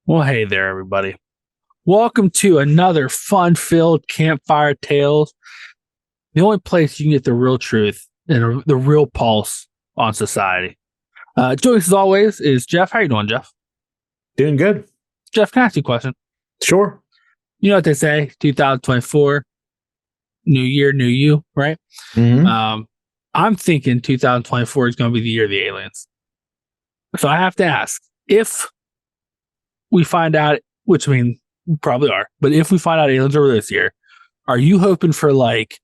Well, hey there, everybody. Welcome to another fun-filled Campfire Tales, the only place you can get the real truth and the real pulse on society. Joining us as always is Jeff. How you doing, Jeff? Doing good. Jeff, can I ask you a question? Sure. You know what they say, 2024, new year, new you, right? Mm-hmm. I'm thinking 2024 is going to be the year of the aliens. So I have to ask, if we find out, which I mean, we probably are, but if we find out aliens over this year, are you hoping for like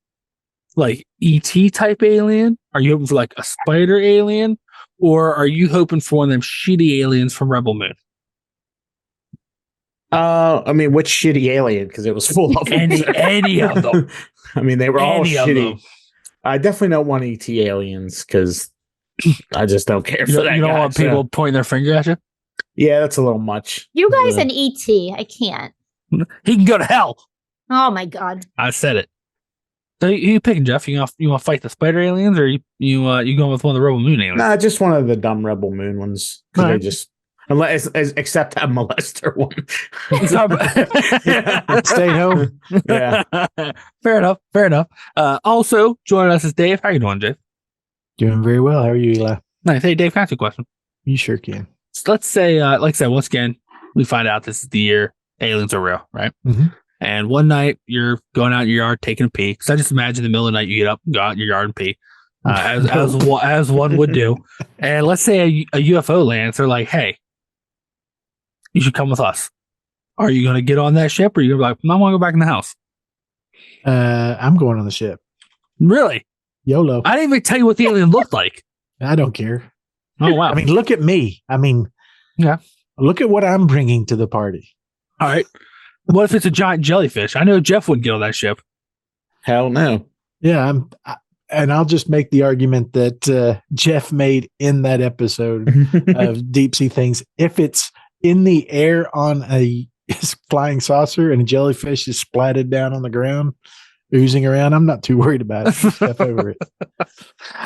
ET type alien? Are you hoping for like a spider alien? Or are you hoping for one of them shitty aliens from Rebel Moon? I mean, which shitty alien? Because it was full of them. Any of them. I mean, they were all Any of shitty. them. I definitely don't want ET aliens because I just don't care for that. You don't guy, want people so. pointing their finger at you? Yeah, that's a little much. You guys and ET, I can't. He can go to hell. Oh my god! I said it. So you picking, Jeff? You want to fight the spider aliens, or you going with one of the Rebel Moon aliens? Nah, just one of the dumb Rebel Moon ones. Because they just, except that molester one. Stay home. Yeah. Fair enough. Also joining us is Dave. How you doing, Dave? Doing very well. How are you, Eli? Nice. Hey, Dave, can I ask you a question? You sure can. So let's say, like I said, once again, we find out this is the year aliens are real, right? Mm-hmm. And one night you're going out in your yard taking a pee. Because I just imagine in the middle of the night you get up, go out in your yard and pee, as one would do. And let's say a UFO lands. They're like, "Hey, you should come with us." Are you going to get on that ship, or are you going to be like, "I want to go back in the house"? I'm going on the ship. Really? YOLO. I didn't even tell you what the alien looked like. I don't care. Oh wow! I mean, look at me. Yeah. Look at what I'm bringing to the party. All right. What if it's a giant jellyfish? I know Jeff wouldn't get on that ship. Hell no. Yeah, and I'll just make the argument that Jeff made in that episode of Deep Sea Things. If it's in the air on a flying saucer and a jellyfish is splatted down on the ground, oozing around, I'm not too worried about it. Step over it.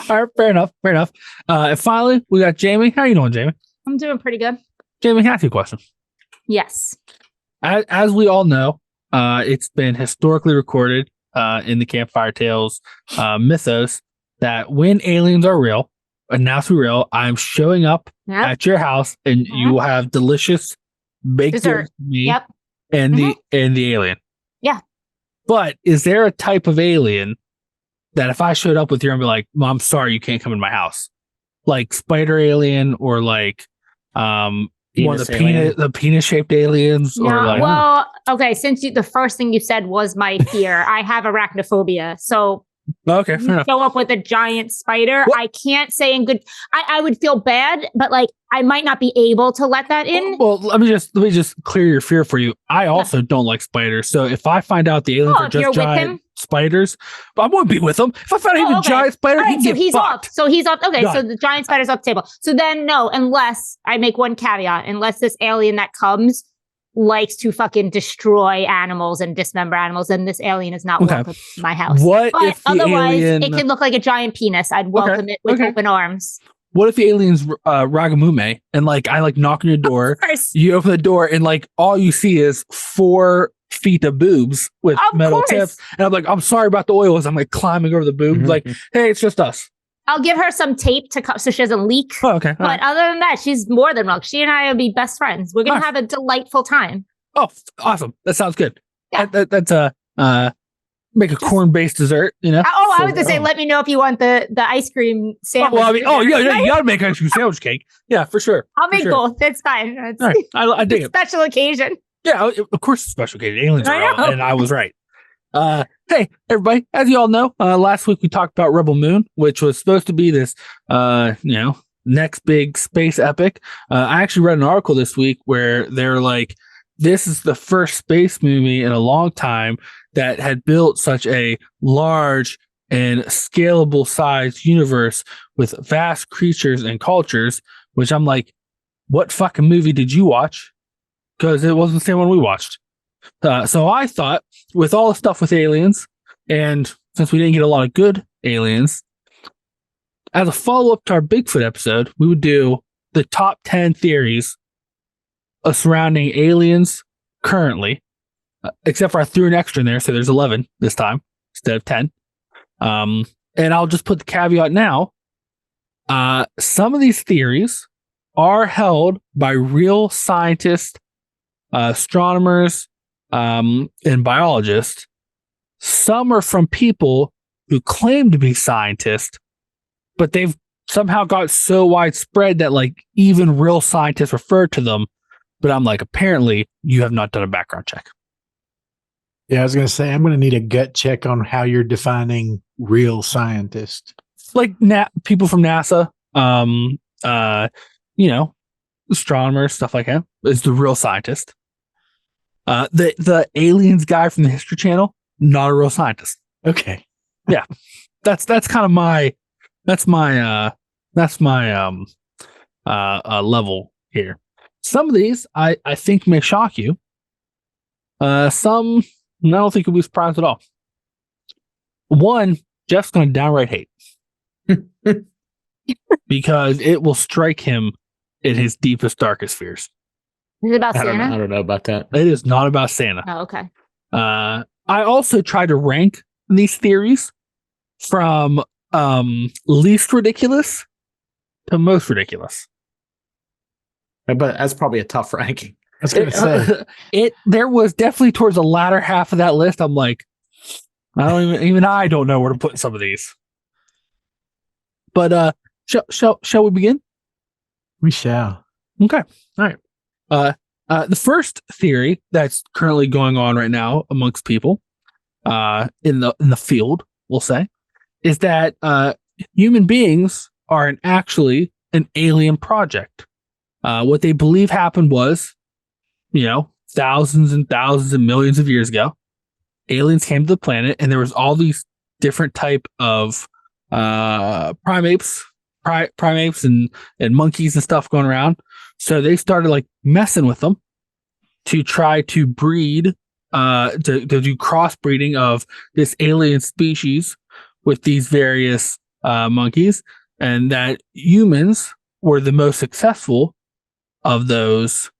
All right, fair enough. And finally, we got Jaime. How are you doing, Jaime? I'm doing pretty good. Jaime, can I ask you a question? Yes. As we all know, it's been historically recorded in the Campfire Tales mythos that when aliens are real, and now it's real, I'm showing up at your house and you will have delicious baked dessert. goods for me Yep. and the alien. Yeah. But is there a type of alien that if I showed up with you and be like, "Well, I'm sorry, you can't come in my house," like spider alien or like one of the penis shaped aliens? No, or like, well, okay. Since the first thing you said was my fear, I have arachnophobia. So okay, fair enough. show up with a giant spider. What? I can't say in good. I would feel bad, but like I might not be able to let that in. Well, let me just clear your fear for you. I also don't like spiders. So if I find out the aliens are if you're just with giant him? spiders, I won't be with them. If I found out a giant spider, All right, he'd get he's fucked. off. So he's off. Okay, Done. so the giant spider's off the table. So then no, unless I make one caveat, unless this alien that comes likes to fucking destroy animals and dismember animals, then this alien is not welcome in my house. What but if the otherwise, alien? it can look like a giant penis. I'd welcome it with open arms. What if the alien's Ragamume and like I like knock on your door, you open the door and like all you see is 4 feet of boobs with metal tips, and I'm like, "I'm sorry about the oils." I'm like climbing over the boobs, like, "Hey, it's just us." I'll give her some tape so she doesn't leak. Oh, okay. But other than that, she's more than welcome. She and I will be best friends. We're gonna have a delightful time. Oh, awesome! That sounds good. Yeah. That's make a corn-based dessert, you know. Oh, I was gonna say, let me know if you want the ice cream sandwich. Well, I mean, yeah, you gotta make ice cream sandwich cake. Yeah, for sure. I'll make both. It's fine. It's all right. I dig it. Special occasion. Yeah, of course, it's a special occasion. Aliens are real, know. and I was right. Hey, everybody! As you all know, last week we talked about Rebel Moon, which was supposed to be this, next big space epic. I actually read an article this week where they're like, this is the first space movie in a long time that had built such a large and scalable sized universe with vast creatures and cultures, which I'm like, what fucking movie did you watch? Because it wasn't the same one we watched. So I thought with all the stuff with aliens, and since we didn't get a lot of good aliens, as a follow-up to our Bigfoot episode, we would do the top 10 theories surrounding aliens currently, except for I threw an extra in there, so there's 11 this time instead of 10. And I'll just put the caveat now. Some of these theories are held by real scientists, astronomers, and biologists. Some are from people who claim to be scientists, but they've somehow got so widespread that like even real scientists refer to them. But I'm like, apparently you have not done a background check. Yeah, I was going to say, I'm going to need a gut check on how you're defining real scientist. Like people from NASA, astronomers, stuff like that is the real scientist. The aliens guy from the History Channel, not a real scientist. Okay. Yeah. That's kind of my level here. Some of these I think may shock you. Some I don't think you'll be surprised at all. One, Jeff's going to downright hate because it will strike him in his deepest, darkest fears. Is it about I Santa? don't know about that. It is not about Santa. Oh, okay. I also tried to rank these theories from least ridiculous to most ridiculous. But that's probably a tough ranking. I was going to say, There was definitely towards the latter half of that list. I'm like, I don't know where to put some of these. But shall we begin? we shall. Okay. All right. The first theory that's currently going on right now amongst people in the field, we'll say, is that human beings are actually an alien project. What they believe happened was, thousands and thousands and millions of years ago, aliens came to the planet, and there was all these different type of primates and monkeys and stuff going around. So they started like messing with them to try to breed, to do crossbreeding of this alien species with these various monkeys, and that humans were the most successful of those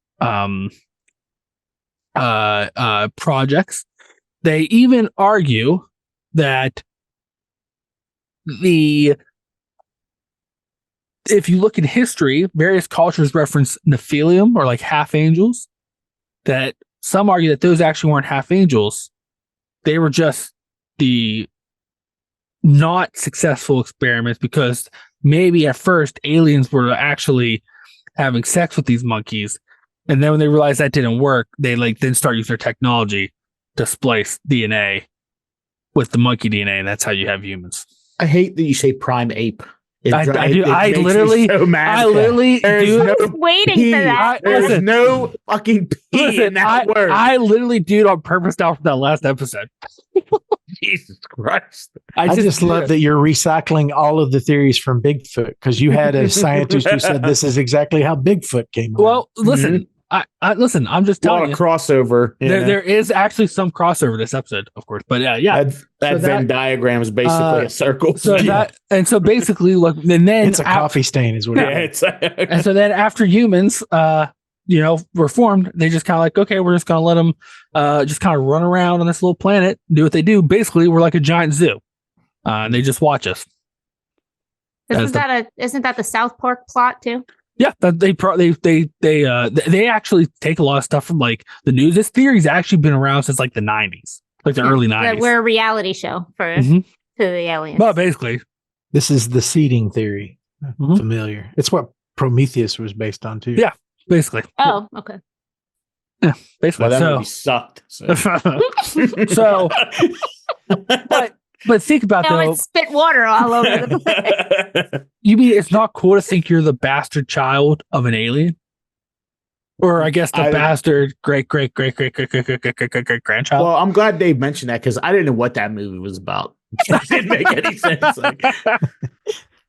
projects. They even argue that if you look in history, various cultures reference Nephilim or like half angels, that some argue that those actually weren't half angels. They were just the not successful experiments, because maybe at first aliens were actually having sex with these monkeys. And then when they realized that didn't work, they then start using their technology to splice DNA with the monkey DNA. And that's how you have humans. I hate that you say prime ape. I literally I was waiting for that. There's no fucking P in that word. I literally do it on purpose now from that last episode. Jesus Christ. I just love that you're recycling all of the theories from Bigfoot, because you had a scientist who said this is exactly how Bigfoot came around. Well, listen, listen, I'm just telling you. A lot of crossover. There is actually some crossover this episode, of course. But yeah. That Venn diagram is basically a circle. So basically, look, and then it's a coffee stain, is what it is. And so then after humans, were formed, they just kind of like, okay, we're just gonna let them just kind of run around on this little planet, do what they do. Basically, we're like a giant zoo, and they just watch us. Isn't that the South Park plot too? Yeah, they actually take a lot of stuff from like the news. This theory's actually been around since like the 90s, like the early 90s. We're a reality show to the aliens. Well, basically, this is the seeding theory. Familiar. It's what Prometheus was based on too. Yeah, basically. Oh, okay. Yeah, basically. Well, that movie sucked. So, but think about though. It spit water all over the place. You mean it's not cool to think you're the bastard child of an alien? Or I guess the bastard great grandchild? Well, I'm glad Dave mentioned that, because I didn't know what that movie was about. It didn't make any sense.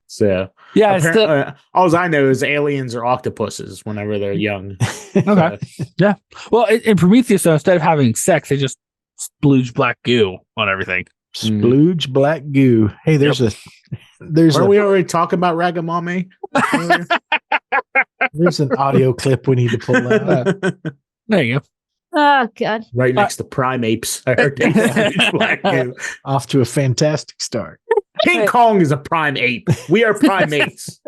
So yeah, all I know is aliens are octopuses whenever they're young. Okay. Yeah. Well, in Prometheus, though, instead of having sex, they just splooge black goo on everything. Splooge black goo. Hey, there's Are we already talking about Ragamame? There's an audio clip we need to pull out. There you go. Oh god. Right next to primates. I heard they black goo. Off to a fantastic start. King Kong is a prime ape. We are primates.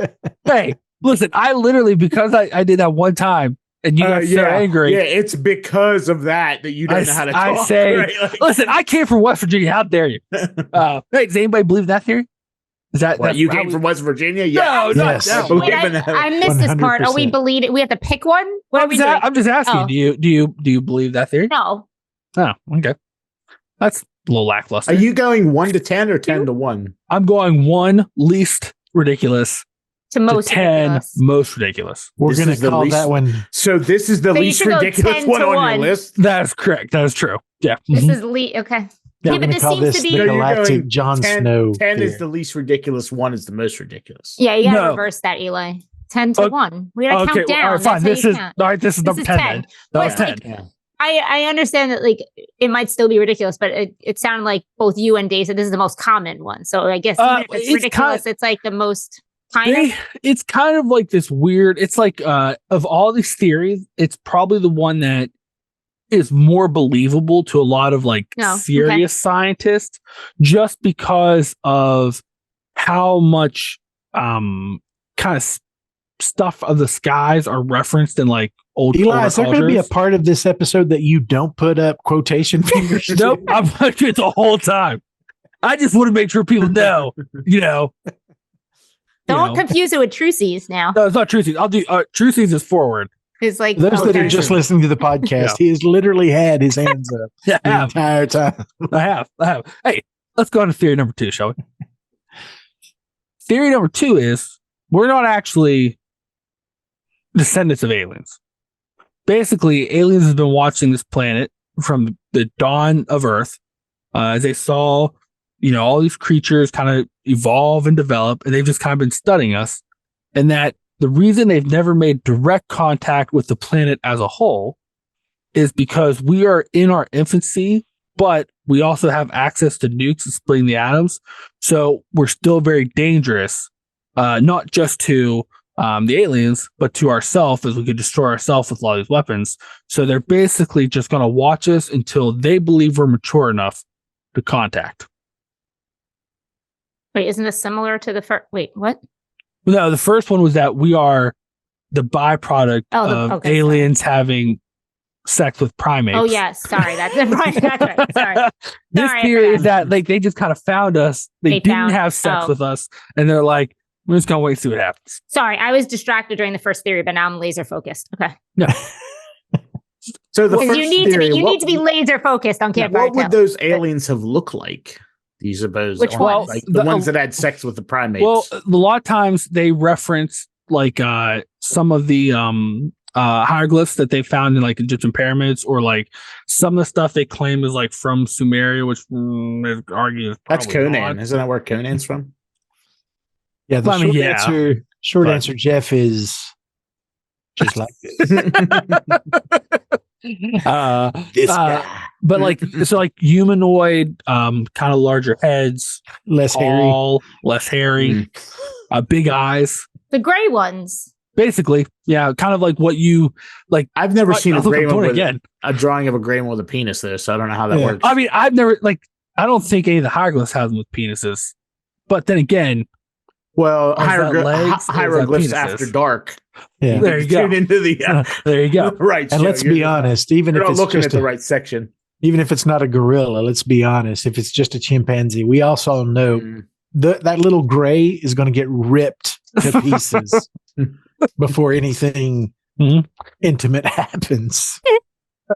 Hey, listen, I literally, because I did that one time and you got so angry. Yeah, it's because of that you don't know how to talk. I say, right? Like, listen, I came from West Virginia. How dare you? Hey, does anybody believe that theory? Is that what, you came from West Virginia? No, yes. no. Wait, I missed this part. Are we 100%. believing? We have to pick one. What are we doing? I'm just asking. Oh. Do you believe that theory? No. Oh, okay. That's a little lackluster. Are you going 1 to 10 or 10 to 1? I'm going 1 least ridiculous To most to 10 ridiculous. most ridiculous. We're This going is to the call least- that one. So this is the So you least should go ridiculous 10 one to on 1. your list? That is correct. That is true. Yeah. This Mhm. is okay. Yeah, Yeah, we're but going to this call seems this to the be- So you're galactic going Jon 10, Snow. 10 is theory. the least ridiculous, 1 is the most ridiculous. Yeah, you gotta No. reverse that, Eli. 10 to Okay. 1. We gotta count down. All right, fine. That's This how is you count. all right. This is number is 10. 10. Then. That was But, 10. Yeah. I understand that like it might still be ridiculous, but it sounded like both you and Dave said this is the most common one. So I guess even if it's it's ridiculous, it's like the most kind of. It's kind of like this weird. It's like of all these theories, it's probably the one that is more believable to a lot of like No, serious scientists, just because of how much kind of stuff of the skies are referenced in like old Eli, is there going to be a cultures. part of this episode that you don't put up quotation fingers? to? Nope, I'm going to it the whole time. I just want to make sure people know, you know. Don't confuse it with Trucies now. No, it's not Trucies. I'll do Trucies is forward. It's like For those that okay. are just listening to the podcast, Yeah. he has literally had his hands up Yeah, I the have. entire time. I have. Hey, let's go on to theory number 2, shall we? Theory number 2 is we're not actually descendants of aliens. Basically, aliens have been watching this planet from the dawn of Earth as they saw, all these creatures kind of evolve and develop, and they've just kind of been studying us. And that the reason they've never made direct contact with the planet as a whole is because we are in our infancy, but we also have access to nukes and splitting the atoms. So we're still very dangerous, not just to the aliens, but to ourselves, as we could destroy ourselves with a lot of these weapons. So they're basically just going to watch us until they believe we're mature enough to contact. Wait, isn't this similar to the first? Wait, what? No, the first one was that we are the byproduct of aliens having sex with primates. Oh yes, sorry, that's right. That's right. Sorry. This Sorry, I theory is forgot. that like they just kind of found us. They didn't found- have sex oh. with us, and they're like, we're just gonna wait and see what happens. Sorry, I was distracted during the first theory, but now I'm laser focused. Okay, No, So the because first you need theory, to need to be laser focused on Campfire. what would those aliens have looked like? Do you suppose? Which ones? Like the ones that had sex with the primates. well, a lot of times they reference like some of the hieroglyphs that they found in like Egyptian pyramids, or like some of the stuff they claim is like from Sumeria, which is argued that's Conan. Isn't that where Conan's from? Yeah, the I mean, short But- answer, Jeff, is just like this. This guy. But like so like humanoid, kind of larger heads, Less hairy. tall, less hairy, big eyes. The gray ones. Basically, yeah, kind of like what you like. I've never seen a I'll look gray at one it with again. a drawing of a gray one with a penis there, so I don't know how that Yeah. works. I mean, I've never like. I don't think any of the hieroglyphs have them with penises. But then again, well, is that legs or is that hieroglyphs penises? after dark. Yeah. There you go. Tune into the there you go. right. And show. let's be honest, even You're if not it's looking just at the right section. even if it's not a gorilla, let's be honest, if it's just a chimpanzee, we also know that little gray is going to get ripped to pieces before anything Mhm. intimate happens.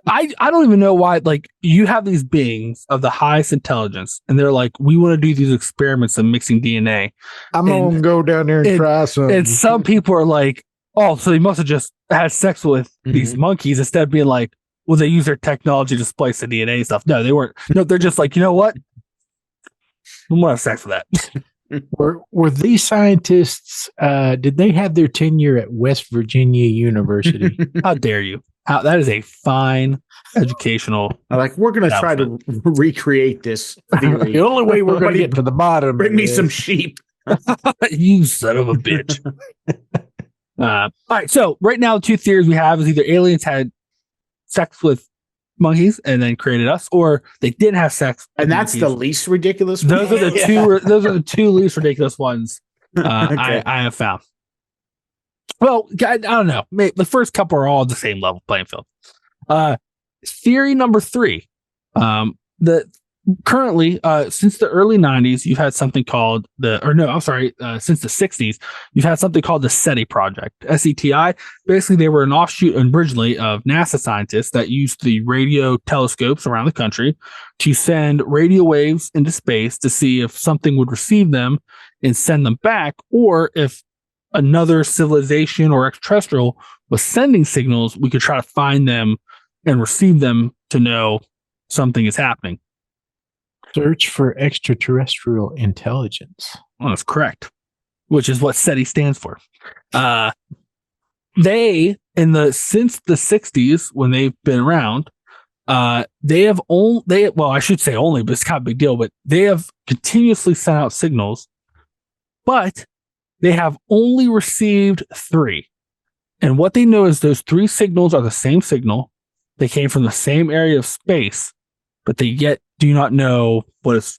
I don't even know why. Like, you have these beings of the highest intelligence, and they're like, we want to do these experiments of mixing DNA. I'm And- gonna go down there and try some. And some people are like, oh, so they must have just had sex with these monkeys instead of being like, well, they use their technology to splice the DNA stuff. No, they weren't. No, they're just like, you know what? I'm gonna have sex with that. Were these scientists? Did they have their tenure at West Virginia University? How dare you? How, that is a fine educational. Like, we're going to try to recreate this theory. The only way we're going to Buddy, get to the bottom. Bring me is- some sheep. You son of a bitch. All right. So right now, the two theories we have is either aliens had sex with monkeys and then created us, or they didn't have sex. And that's monkeys. the least ridiculous. Those are the Yeah. two. Those are the two least ridiculous ones Okay. I have found. Well, I don't know. The first couple are all the same level playing field. Theory number 3. Currently, since the early 90s, you've had something called since the 60s, you've had something called the SETI project, SETI. Basically, they were an offshoot originally of NASA scientists that used the radio telescopes around the country to send radio waves into space to see if something would receive them and send them back, or if another civilization or extraterrestrial was sending signals, we could try to find them and receive them to know something is happening. Search for extraterrestrial intelligence. Well, that's correct, which is what SETI stands for. They, since the 60s, when they've been around, they have I should say only, but it's kind of a big deal, but they have continuously sent out signals, but they have only received 3. And what they know is those 3 signals are the same signal. They came from the same area of space, but they yet do not know what it's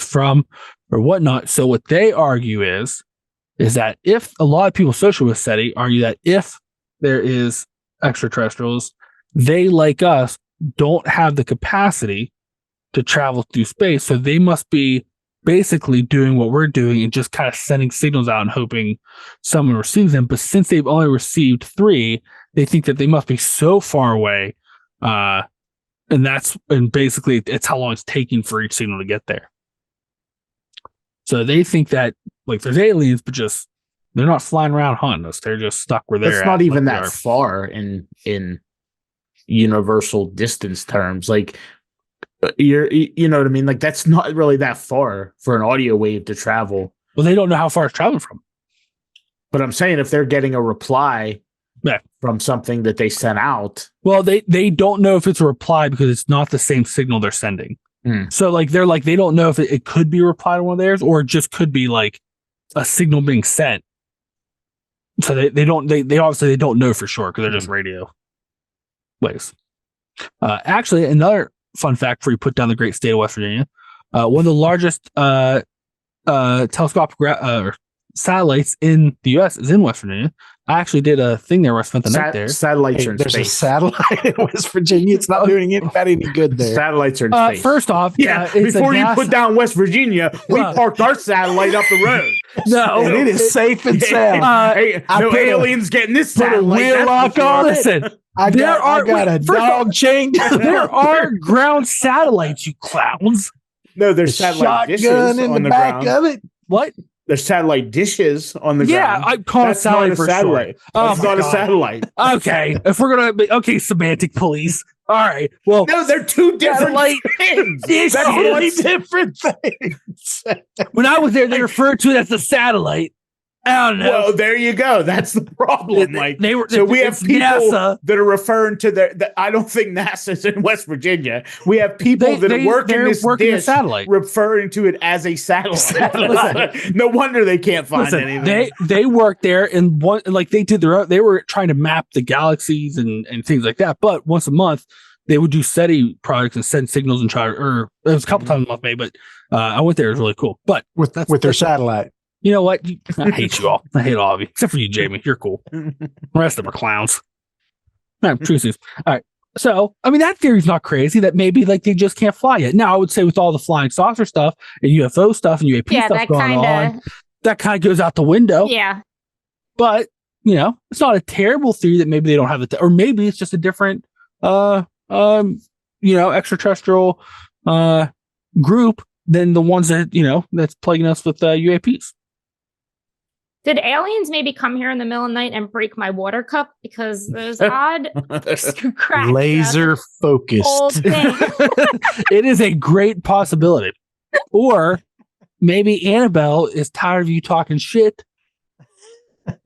from or whatnot. So what they argue is that if a lot of people associated with SETI argue that if there is extraterrestrials, they, like us, don't have the capacity to travel through space. So they must be basically doing what we're doing and just kind of sending signals out and hoping someone receives them. But since they've only received 3, they think that they must be so far away. And basically it's how long it's taking for each signal to get there. So they think that like there's aliens, but just they're not flying around hunting us. They're just stuck where they're It's at. not even like that far in universal distance terms. Like you know what I mean? Like that's not really that far for an audio wave to travel. Well, they don't know how far it's traveling from. But I'm saying if they're getting a reply from something that they sent out. Well, they don't know if it's a reply because it's not the same signal they're sending. So like they don't know if it could be a reply to one of theirs, or it just could be like a signal being sent. So they obviously don't know for sure because they're just radio waves. Actually, another fun fact before you put down the great state of West Virginia, one of the largest telescopic satellites in the U.S. is in West Virginia. I actually did a thing there where I spent the night there. Satellites are in There's space. a satellite in West Virginia. It's not doing anybody any good there. Satellites are in space. First off, it's before you NASA put down West Virginia, we parked our satellite up the road. No, And it is safe and sound. Hey, no aliens getting this put a satellite. wheel that's lock for on sure. it. Listen, I got a dog chain. there are ground satellites, you clowns. No, there's satellite dishes Shotgun in on the the back ground. of it. What? There's satellite dishes on the ground. I call it a That's satellite not a for satellite. sure. Oh That's my not a God. satellite. Okay, if we're gonna be semantic police. All right. Well, No, they're two different Satellite things. dishes. That's Totally what's- different things. when I was there, they referred to it as the satellite. I don't know. Well, there you go. That's the problem. Like, they were. so we have it's people NASA. that are referring to that. I don't think NASA's in West Virginia. We have people that are working they're this working the dish, satellite. referring to it as a satellite. No wonder they can't find Listen, anything. they worked there and one like they did their own. They were trying to map the galaxies and things like that. But once a month, they would do SETI projects and send signals and try. Or it was a couple times a month, maybe. But I went there; it was really cool. But With their satellite. you know what? I hate you all. I hate all of you, except for you, Jamie. You're cool. The rest of them are clowns. No, truth is. All right. So, I mean, that theory's not crazy that maybe like they just can't fly yet. Now, I would say with all the flying saucer stuff and UFO stuff and UAP Yeah, stuff that going on, that kind of goes out the window. Yeah. But, you know, it's not a terrible theory that maybe they don't have it. Or maybe it's just a different, extraterrestrial group than the ones that, that's plaguing us with UAPs. Did aliens maybe come here in the middle of the night and break my water cup? Because there's odd cracks. Laser Whole focused. thing. It is a great possibility. Or maybe Annabelle is tired of you talking shit.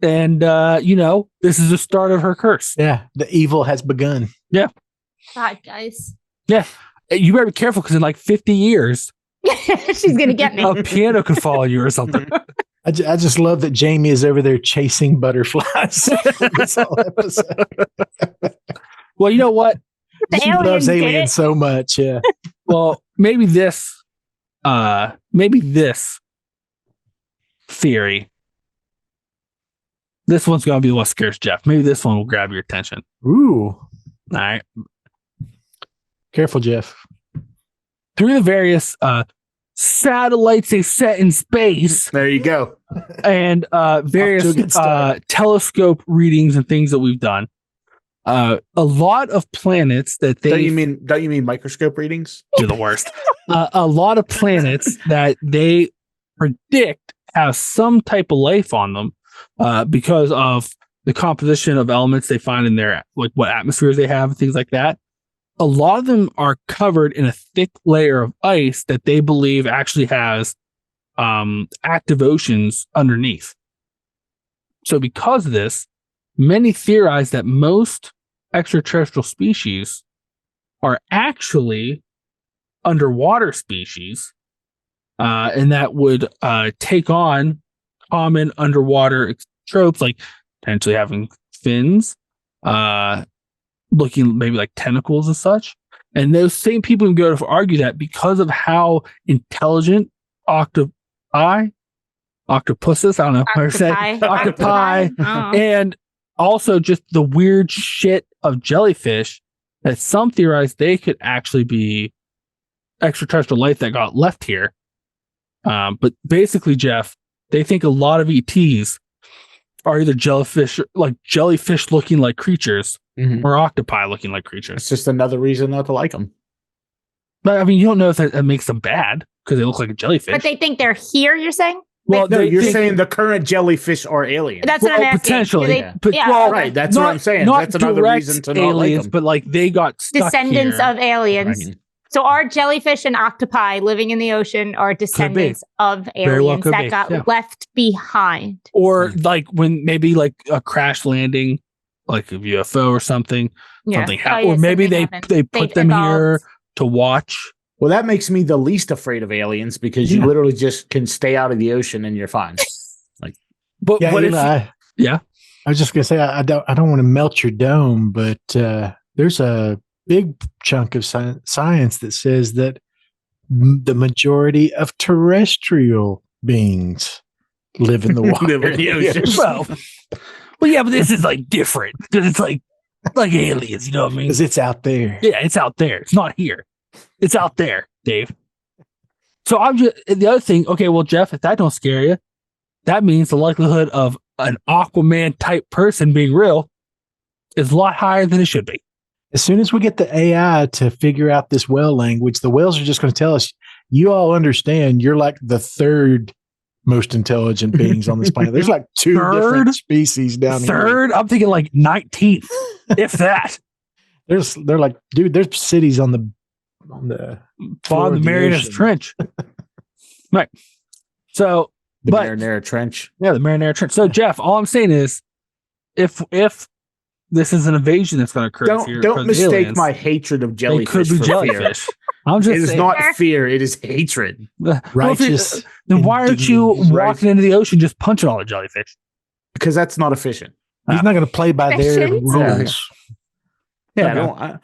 And, this is the start of her curse. Yeah, the evil has begun. God, guys. Yeah. You better be careful because in like 50 years, She's going to get me. a piano could follow you or something. I just love that Jamie is over there chasing butterflies. This whole episode. Well, you know what? The She alien loves did aliens it. so much. Yeah. Well, maybe this theory. This one's gonna be what scares Jeff. Maybe this one will grab your attention. Ooh. All right. Careful, Jeff. Through the various satellites they set in space There you go. and various Off to a good start. telescope readings and things that we've done. A lot of planets that they Don't you mean microscope readings? do the worst. A lot of planets that they predict have some type of life on them because of the composition of elements they find in their, like what atmospheres they have and things like that. A lot of them are covered in a thick layer of ice that they believe actually has active oceans underneath. So because of this, many theorize that most extraterrestrial species are actually underwater species, and that would take on common underwater tropes like potentially having fins, looking maybe like tentacles and such. And those same people can go to argue that because of how intelligent octopuses, I don't know how to say, octopi, Oh. and also just the weird shit of jellyfish, that some theorize they could actually be extraterrestrial life that got left here. But basically, Jeff, they think a lot of ETs are either jellyfish looking like creatures or octopi looking like creatures. It's just another reason not to like them. But I mean, you don't know if that makes them bad because they look like a jellyfish. But they think they're here, you're saying? well, No, they you're think- saying the current jellyfish are aliens. That's what I'm asking. potentially. Do they- Yeah. But, Yeah, well, okay. Right, that's what I'm saying. Not That's another direct reason to not aliens, like them. but like they got stuck descendants here. of aliens. Right. So are jellyfish and octopi living in the ocean are descendants of Very well aliens could that be, got yeah. left behind? Or like when maybe like a crash landing, like a UFO or something. Something Oh, happened, or maybe something they happened. put They've them evolved. here to watch. Well, that makes me the least afraid of aliens because you Yeah. literally just can stay out of the ocean and you're fine. But Yeah, what if? Eli, Yeah. I was just gonna say I don't want to melt your dome, but there's a big chunk of science that says that the majority of terrestrial beings live in the water. Live in the ocean. Well, yeah, but this is like different because it's like aliens. You know what I mean? Because it's out there. Yeah, it's out there. It's not here. It's out there, Dave. So I'm just the other thing. Okay, well, Jeff, if that don't scare you, that means the likelihood of an Aquaman type person being real is a lot higher than it should be. As soon as we get the AI to figure out this whale language, the whales are just going to tell us, you all understand you're like the third most intelligent beings on this planet. There's like two Third? different species down here. Third, I'm thinking like 19th, if that. They're like, dude, there's cities on the floor On the of Marianas ocean. Trench. Right. So, The but Marinara Trench. yeah, the Marinara Trench. So, Jeff, all I'm saying is, if this is an invasion that's going to occur, here Don't from mistake aliens, my hatred of they jellyfish could be for jellyfish. fear. I'm just It is saying. not fear. It is hatred. Well, if Righteous. then why aren't you indignity. walking into the ocean just punching all the jellyfish? Because that's not efficient. He's not going to play by their Efficient? rules. Yeah, Okay.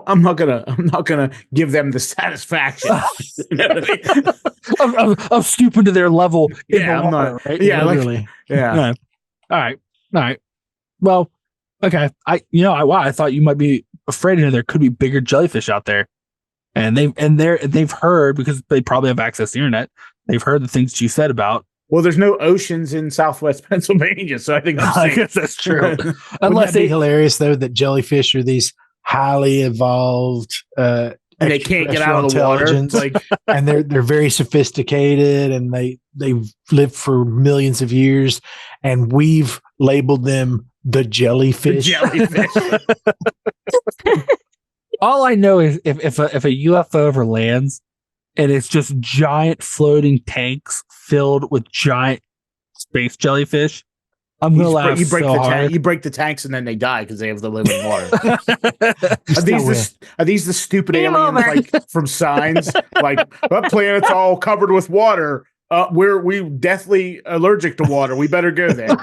I'm not gonna give them the satisfaction. You know what I mean? of stooping to their level. in Yeah, the I'm water, not- right? yeah, like- Literally. Yeah. Yeah. All right. Well, okay. I thought you might be afraid of there could be bigger jellyfish out there, and they've heard, because they probably have access to the internet. They've heard the things that you said about. Well, there's no oceans in Southwest Pennsylvania, so I think I'm I safe. guess that's true. Wouldn't Unless that be they, hilarious though that jellyfish are these highly evolved And they can't get out of the water. intelligence, Like and they're very sophisticated, and they've lived for millions of years, and we've labeled them the the jellyfish. jellyfish. all I know is if a UFO ever lands and it's just giant floating tanks filled with giant space jellyfish, I'm gonna laugh You break so the hard. you break the tanks, and then they die because they have to live in water. Still Are these the stupid Game aliens over. like from Signs? Like that planet's all covered with water. we deathly allergic to water. We better go there.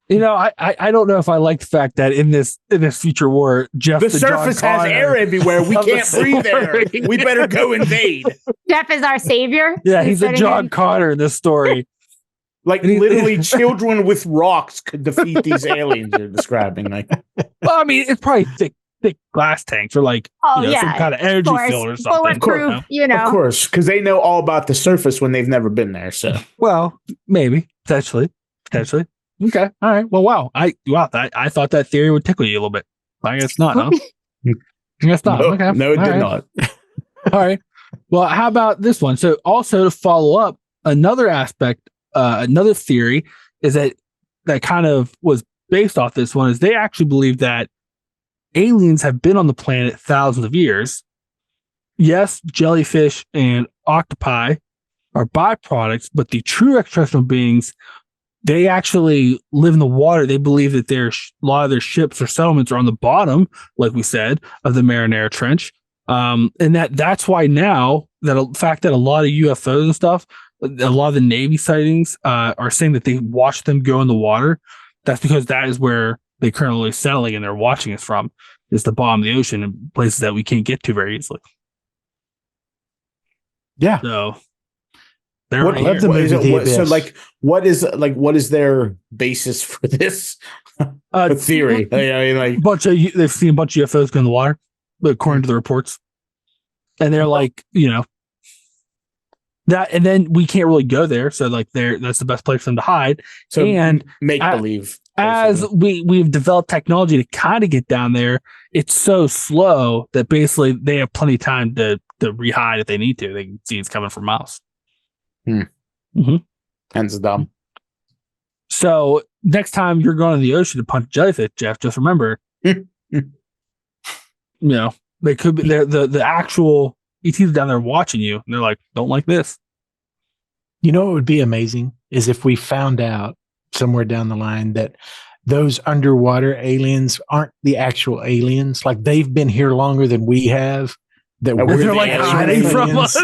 You know, I don't know if I like the fact that in this future war, Jeff the surface has air everywhere. We can't breathe there. We better go invade. Jeff is our savior. Yeah, he's a John Connor in this story. Like literally, children with rocks could defeat these aliens you're describing. Like, well, I mean, it's probably thick glass tanks or like some kind of energy field or something. Bulletproof, of course, because they know all about the surface when they've never been there. So, well, maybe potentially. Okay, all right. Well, wow. I thought that theory would tickle you a little bit. I guess not. Huh? I guess not. No, okay. No, it did not. All right. Well, how about this one? So, also to follow up, another aspect, another theory is that kind of was based off this one is they actually believe that aliens have been on the planet thousands of years. Yes, jellyfish and octopi are byproducts, but the true extraterrestrial beings, they actually live in the water. They believe that a lot of their ships or settlements are on the bottom, like we said, of the Marinara Trench. And that's why now that the fact that a lot of UFOs and stuff, a lot of the Navy sightings are saying that they watch them go in the water. That's because that is where they're currently settling and they're watching us from, is the bottom of the ocean and places that we can't get to very easily. Yeah. So what is their basis for this theory? I mean, they've seen a bunch of UFOs go in the water, according to the reports, and they're like, that, and then we can't really go there, so like that's the best place for them to hide. So and make believe. As we've developed technology to kind of get down there, it's so slow that basically they have plenty of time to re-hide if they need to. They can see it's coming from miles. Hence dumb. So next time you're going to the ocean to punch jellyfish, Jeff, just remember, they could be the actual ETs down there watching you, and they're like, "Don't like this." You know what would be amazing is if we found out somewhere down the line that those underwater aliens aren't the actual aliens, like they've been here longer than we have. That they're like hiding from us.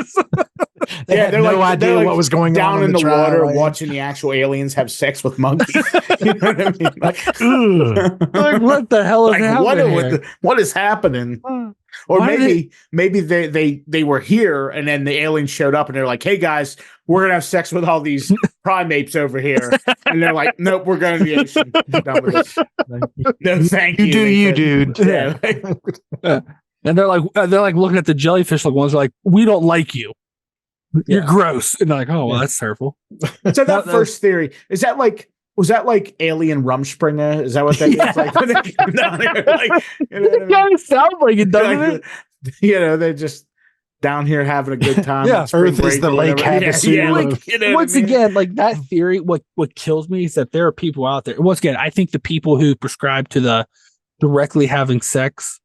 They had no idea what was going down on in the water, watching the actual aliens have sex with monkeys. You know what I mean? Like, what the hell is happening? What is happening? Or maybe they were here and then the aliens showed up and they're like, "Hey guys, we're gonna have sex with all these primates over here," and they're like, "Nope, we're going to the ocean." No, thank you. You do you, dude. Yeah. And they're like looking at the jellyfish like ones, like, "We don't like you. You're gross." And they're like, "Oh, well, that's terrible." So that first theory, was that like alien Rumspringa? Is that what that is? Like, when they come down here, like, it kind of sounds like it, doesn't it? They're just down here having a good time. Yeah, Earth is the lake Havasu. Once again, like that theory, what kills me is that there are people out there. Once again, I think the people who prescribe to the directly having sex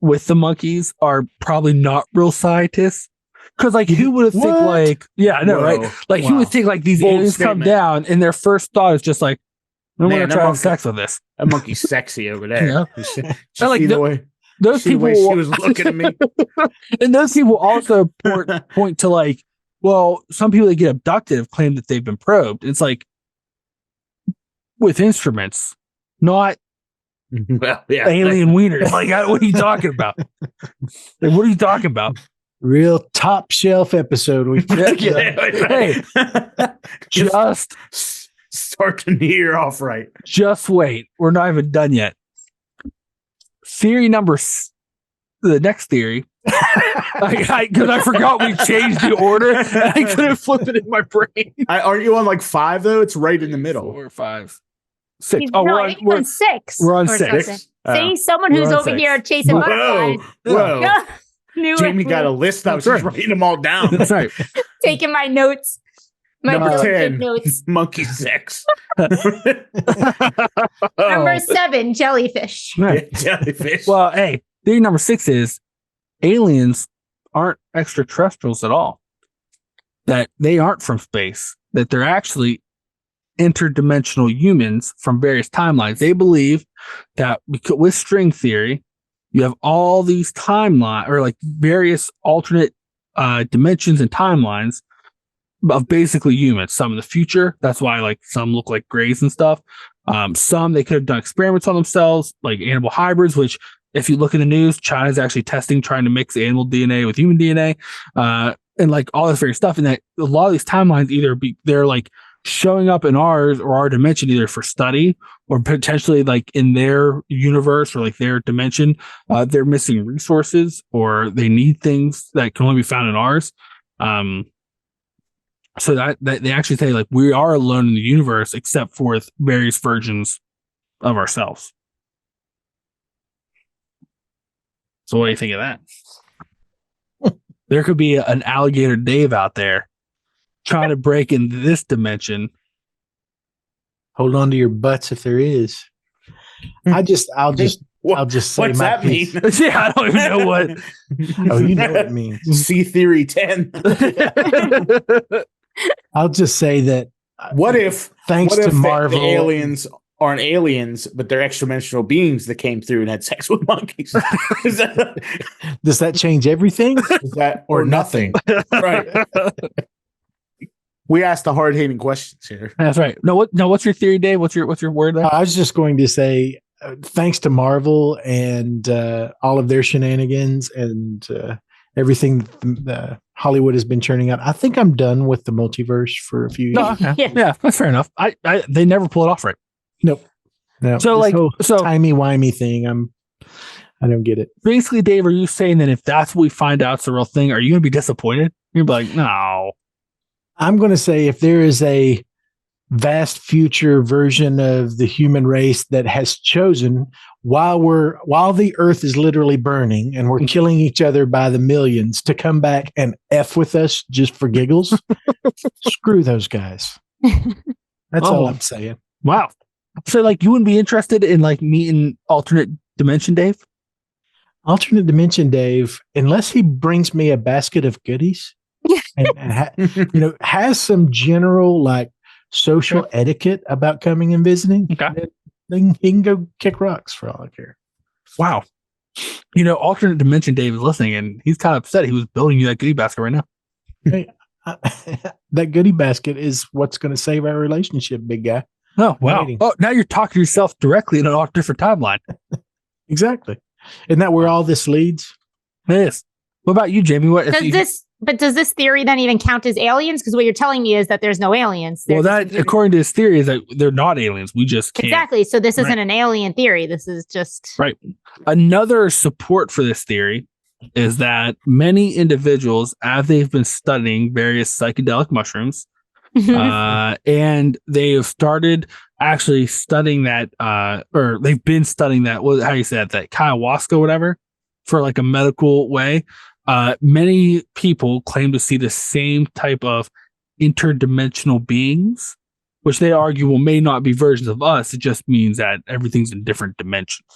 with the monkeys are probably not real scientists. Because like, who would have think like, yeah, I know, right? Like, who would think like these aliens come down and their first thought is just like, "I'm going to try to have sex with this." That monkey's sexy over there. Yeah. Like those people, she was looking at me, and those people also point to like, well, some people that get abducted have claimed that they've been probed. It's like with instruments, not alien wieners. Like, what are you talking about? Like, what are you talking about? Real top shelf episode. Hey, just starting the year off right. Just wait. We're not even done yet. Theory the next theory. Because I forgot we changed the order. And I couldn't flip it in my brain. Are you on like 5 though? It's right in the middle. 4 or 5. 6. I think we're on 6. We're on 6. See, someone who's over here chasing butterflies. Whoa. Jamie got a list. I was just writing them all down. That's right. Taking my notes. Number 10, monkey sex. Number 7, jellyfish. Right. Jellyfish. Well, hey, theory number 6 is aliens aren't extraterrestrials at all. That they aren't from space. That they're actually interdimensional humans from various timelines. They believe that with string theory, you have all these timeline or like various alternate dimensions and timelines of basically humans. Some in the future. That's why like some look like grays and stuff. Some they could have done experiments on themselves, like animal hybrids, which if you look in the news, China's actually trying to mix animal DNA with human DNA, and like all this various stuff. And that a lot of these timelines they're like showing up in ours or our dimension either for study or potentially like in their universe or like their dimension, they're missing resources or they need things that can only be found in ours. So that they actually say like we are alone in the universe except for various versions of ourselves. So what do you think of that? There could be an alligator Dave out there trying to break into this dimension. Hold on to your butts if there is. I'll just say What's my that piece. mean? Yeah, I don't even know what. Oh, you know what it means. C Theory 10. I'll just say that. What if Marvel, the aliens aren't aliens, but they're extra-dimensional beings that came through and had sex with monkeys? Does that change everything? Is that or nothing? Right. We asked the hard-hitting questions here. That's right. No, what's your theory, Dave? What's your word there? I was just going to say, thanks to Marvel and all of their shenanigans and everything Hollywood has been churning out, I think I'm done with the multiverse for a few years. No, okay. Yeah, that's fair enough. They never pull it off right. Nope. No. So like, timey-wimey thing, I don't get it. Basically, Dave, are you saying that if that's what we find out's the real thing, are you going to be disappointed? You're gonna be like, no. I'm going to say if there is a vast future version of the human race that has chosen while the earth is literally burning and we're killing each other by the millions to come back and F with us just for giggles, screw those guys. That's all I'm saying. Wow. So like you wouldn't be interested in like meeting alternate dimension Dave? Alternate dimension Dave, unless he brings me a basket of goodies and has some general like social etiquette about coming and visiting. Okay. Then he can go kick rocks for all I care. Wow. Alternate dimension Dave is listening and he's kind of upset. He was building you that goodie basket right now. Hey, that goodie basket is what's going to save our relationship, big guy. Oh, wow. Oh, now you're talking to yourself directly in a different timeline. Exactly. Isn't that where all this leads? It is. What about you, Jamie? Does this theory then even count as aliens? Because what you're telling me is that there's no aliens. According to his theory, is that they're not aliens. We just can't. Exactly. So this isn't an alien theory. This is just right. Another support for this theory is that many individuals, as they've been studying various psychedelic mushrooms, and they have started actually studying that, or they've been studying that. How you said that ayahuasca, whatever, for like a medical way. Many people claim to see the same type of interdimensional beings, which they argue may not be versions of us. It just means that everything's in different dimensions.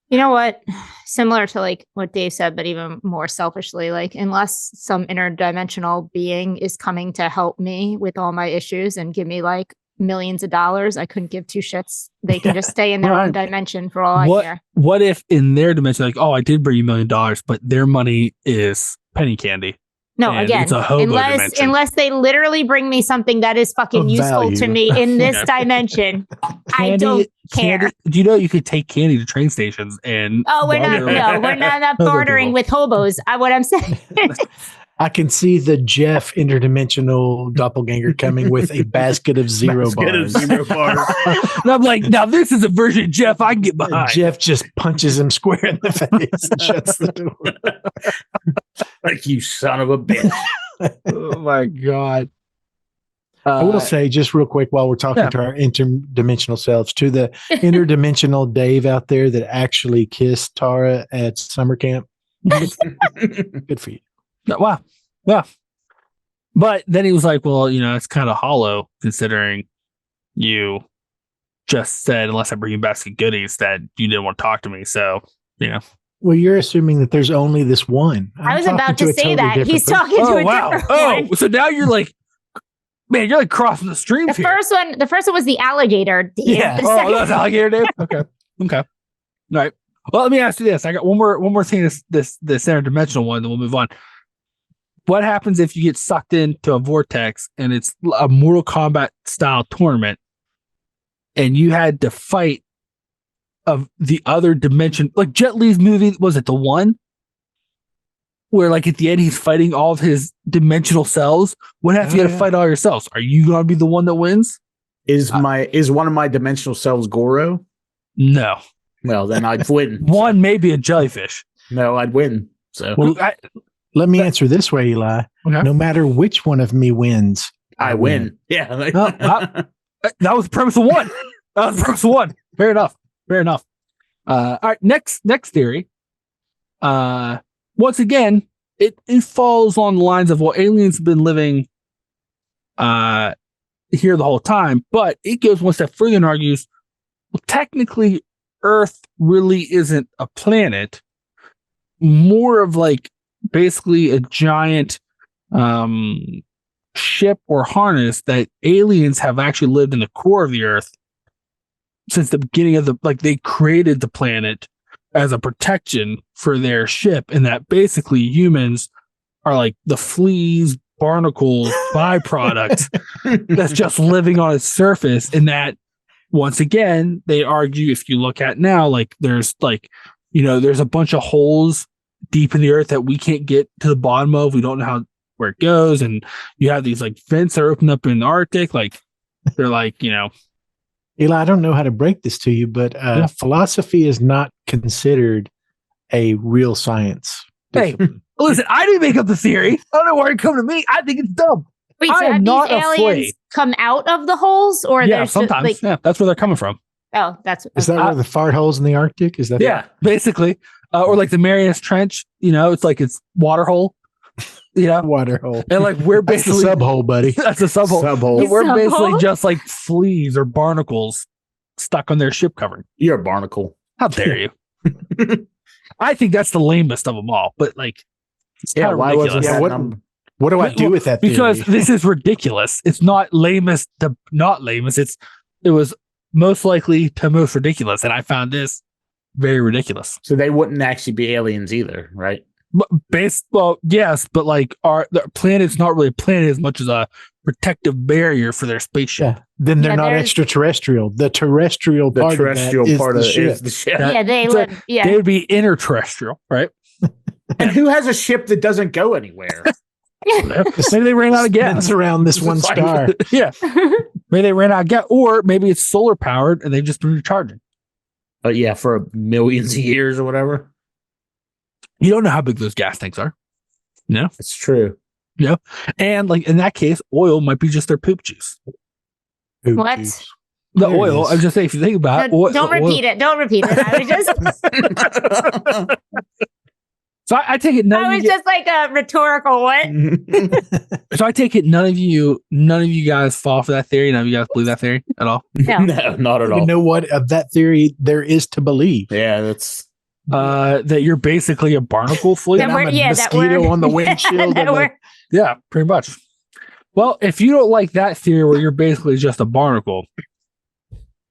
You know what? Similar to like what Dave said, but even more selfishly, like unless some interdimensional being is coming to help me with all my issues and give me like millions of dollars, I couldn't give two shits. They can just stay in their own dimension for all I care. What if in their dimension, like, oh, I did bring you $1 million, but their money is penny candy? No, again, it's a hobo unless they literally bring me something that is fucking useful to me in this dimension, I don't care. Do you know you could take candy to train stations and? Oh, we're not bartering with hobos. What I'm saying. I can see the Jeff interdimensional doppelganger coming with a basket of zero bars. And I'm like, now this is a version of Jeff I can get behind. Jeff just punches him square in the face and shuts the door. Like, you son of a bitch. Oh my God. I will say just real quick while we're talking to our interdimensional selves, to the interdimensional Dave out there that actually kissed Tara at summer camp. Good for you. Wow. Yeah. But then he was like, well, it's kind of hollow considering you just said, unless I bring you basket goodies, that you didn't want to talk to me. So, Well, you're assuming that there's only this one. I was about to say that. He's talking to a different one. So now you're like, man, you're like crossing the streams here. The first one was the alligator Dave. Yeah. That was alligator Dave? Okay. All right. Well, let me ask you this. I got one more thing, this interdimensional one, then we'll move on. what happens if you get sucked into a vortex and it's a Mortal Kombat style tournament and you had to fight of the other dimension? Like Jet Li's movie, was it the one where like at the end he's fighting all of his dimensional selves? What if you had to fight all yourselves? Are you going to be the one that wins? Is one of my dimensional selves Goro? No. Well, then I'd win. One may be a jellyfish. No, I'd win. So Well, let me answer this way, Eli. Okay. No matter which one of me wins, I win. Yeah. that was the premise of one. That was the premise of one. Fair enough. Fair enough. All right. Next theory. Once again, it falls on the lines of what aliens have been living here the whole time, but it goes one step further and argues, well, technically, Earth really isn't a planet, more of like basically a giant ship or harness that aliens have actually lived in the core of the Earth since the beginning of they created the planet as a protection for their ship, and that basically humans are like the fleas, barnacles, byproducts that's just living on its surface. And that, once again, they argue, if you look at now, like there's there's a bunch of holes deep in the earth that we can't get to the bottom of. We don't know where it goes. And you have these like vents that are open up in the Arctic. Like they're like, Eli, I don't know how to break this to you, but philosophy is not considered a real science. Hey, listen, I didn't make up the theory. I don't know why you're coming to me. I think it's dumb. Wait, I so am have not these aliens afraid. come out of the holes, or Yeah, there's sometimes. That's where they're coming from. Oh, that's Is that where the fart holes in the Arctic? Is that? Yeah, basically. Or like the Marianas Trench, it's like it's water hole. Water hole. And like we're That's the basically sub hole, buddy. that's a sub hole. Sub-hole. And we're Sub-hole? basically just like fleas or barnacles stuck on their ship covering. You're a barnacle. How dare you? I think that's the lamest of them all. But like, it's kind of why ridiculous. wasn't that what- number? What do I do with that theory? Because this is ridiculous. It's not lamest to not lamest. It was most likely to most ridiculous, and I found this very ridiculous. So they wouldn't actually be aliens either, right? But yes, but like the planet's not really a planet as much as a protective barrier for their spaceship. Yeah. Then they're Yeah, not there's- extraterrestrial. The terrestrial The part terrestrial of that part is of the it ship. is the ship. That- yeah, they so live. Yeah, They would be interterrestrial, right? And who has a ship that doesn't go anywhere? Maybe they ran out of gas. Spins around this one It's like- star. Yeah, maybe they ran out of gas, or maybe it's solar powered and they've just been recharging. Yeah, for millions of years or whatever. You don't know how big those gas tanks are. No, It's true. and like in that case, oil might be just their poop juice. Poop What? juice. The There it oil. is. I was just saying, if you think about it, don't repeat it. Don't repeat it. I was just, So I take it none I of was you. just like a rhetorical what? So I take it none of you guys fall for that theory. None of you guys believe that theory at all. No. No, not at You all. know what of that theory there is to believe? Yeah, that's That you're basically a barnacle fleet. That I'm we're- a that mosquito we're- on the Yeah, windshield. that of a- we're- Yeah, pretty much. Well, if you don't like that theory where you're basically just a barnacle,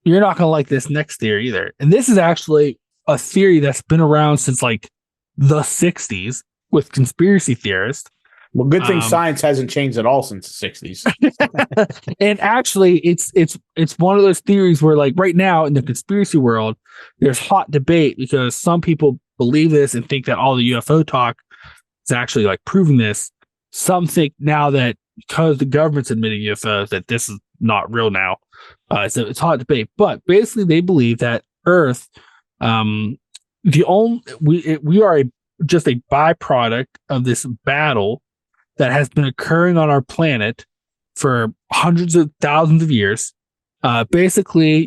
you're not going to like this next theory either. And this is actually a theory that's been around since like the 60s with conspiracy theorists. well. Good thing Um, science hasn't changed at all since the '60s. And actually, it's one of those theories where like right now in the conspiracy world, there's hot debate because some people believe this and think that all the UFO talk is actually like proving this. Some think now that because the government's admitting UFOs that this is not real now. So it's hot debate, but basically they believe that Earth, we are just a byproduct of this battle that has been occurring on our planet for hundreds of thousands of years. Basically,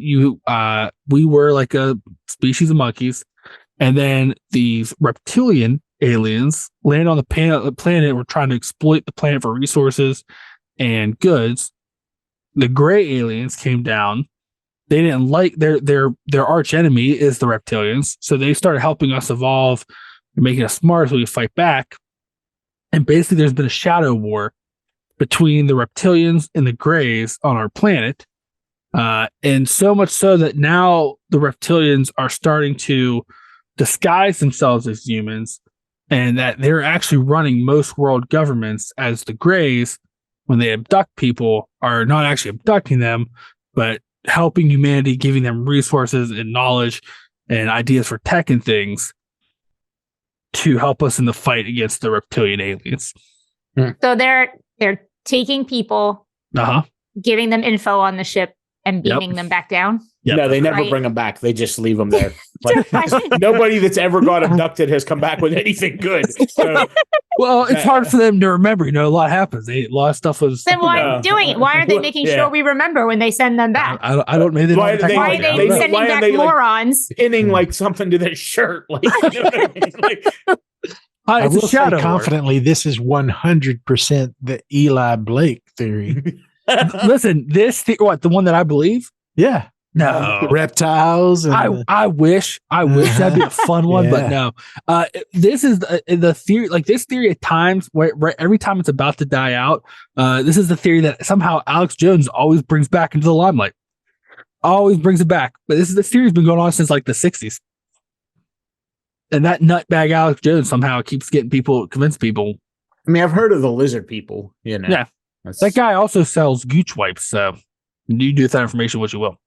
we were like a species of monkeys, and then these reptilian aliens land on the planet. Were trying to exploit the planet for resources and goods. The gray aliens came down. They didn't like their arch enemy is the reptilians, so they started helping us evolve and making us smarter so we fight back. And basically, there's been a shadow war between the reptilians and the grays on our planet, and so much so that now the reptilians are starting to disguise themselves as humans and that they're actually running most world governments, as the Greys, when they abduct people, are not actually abducting them, but helping humanity, giving them resources and knowledge and ideas for tech and things to help us in the fight against the reptilian aliens. So they're taking people, giving them info on the ship, and beaming them back down. Yep. No, they never bring them back. They just leave them there. Like, nobody that's ever got abducted has come back with anything good. So, well, it's hard for them to remember. A lot happens. A lot of stuff was. Then why are they doing it? Why aren't they making sure we remember when they send them back? I don't. Maybe why are they sending back morons? Pinning like something to their shirt. Like, you know what I mean? Like, I will say confidently, this is 100% the Eli Blake theory. Listen, the one that I believe? Yeah. No. Reptiles. And I wish that'd be a fun one, but no. This is the theory, like this theory at times where every time it's about to die out, this is the theory that somehow Alex Jones always brings back into the limelight. Always brings it back. But the theory's been going on since like the 60s. And that nutbag Alex Jones somehow keeps getting convinced people. I mean, I've heard of the lizard people, you know. Yeah. That guy also sells gooch wipes, so you do with that information what you will.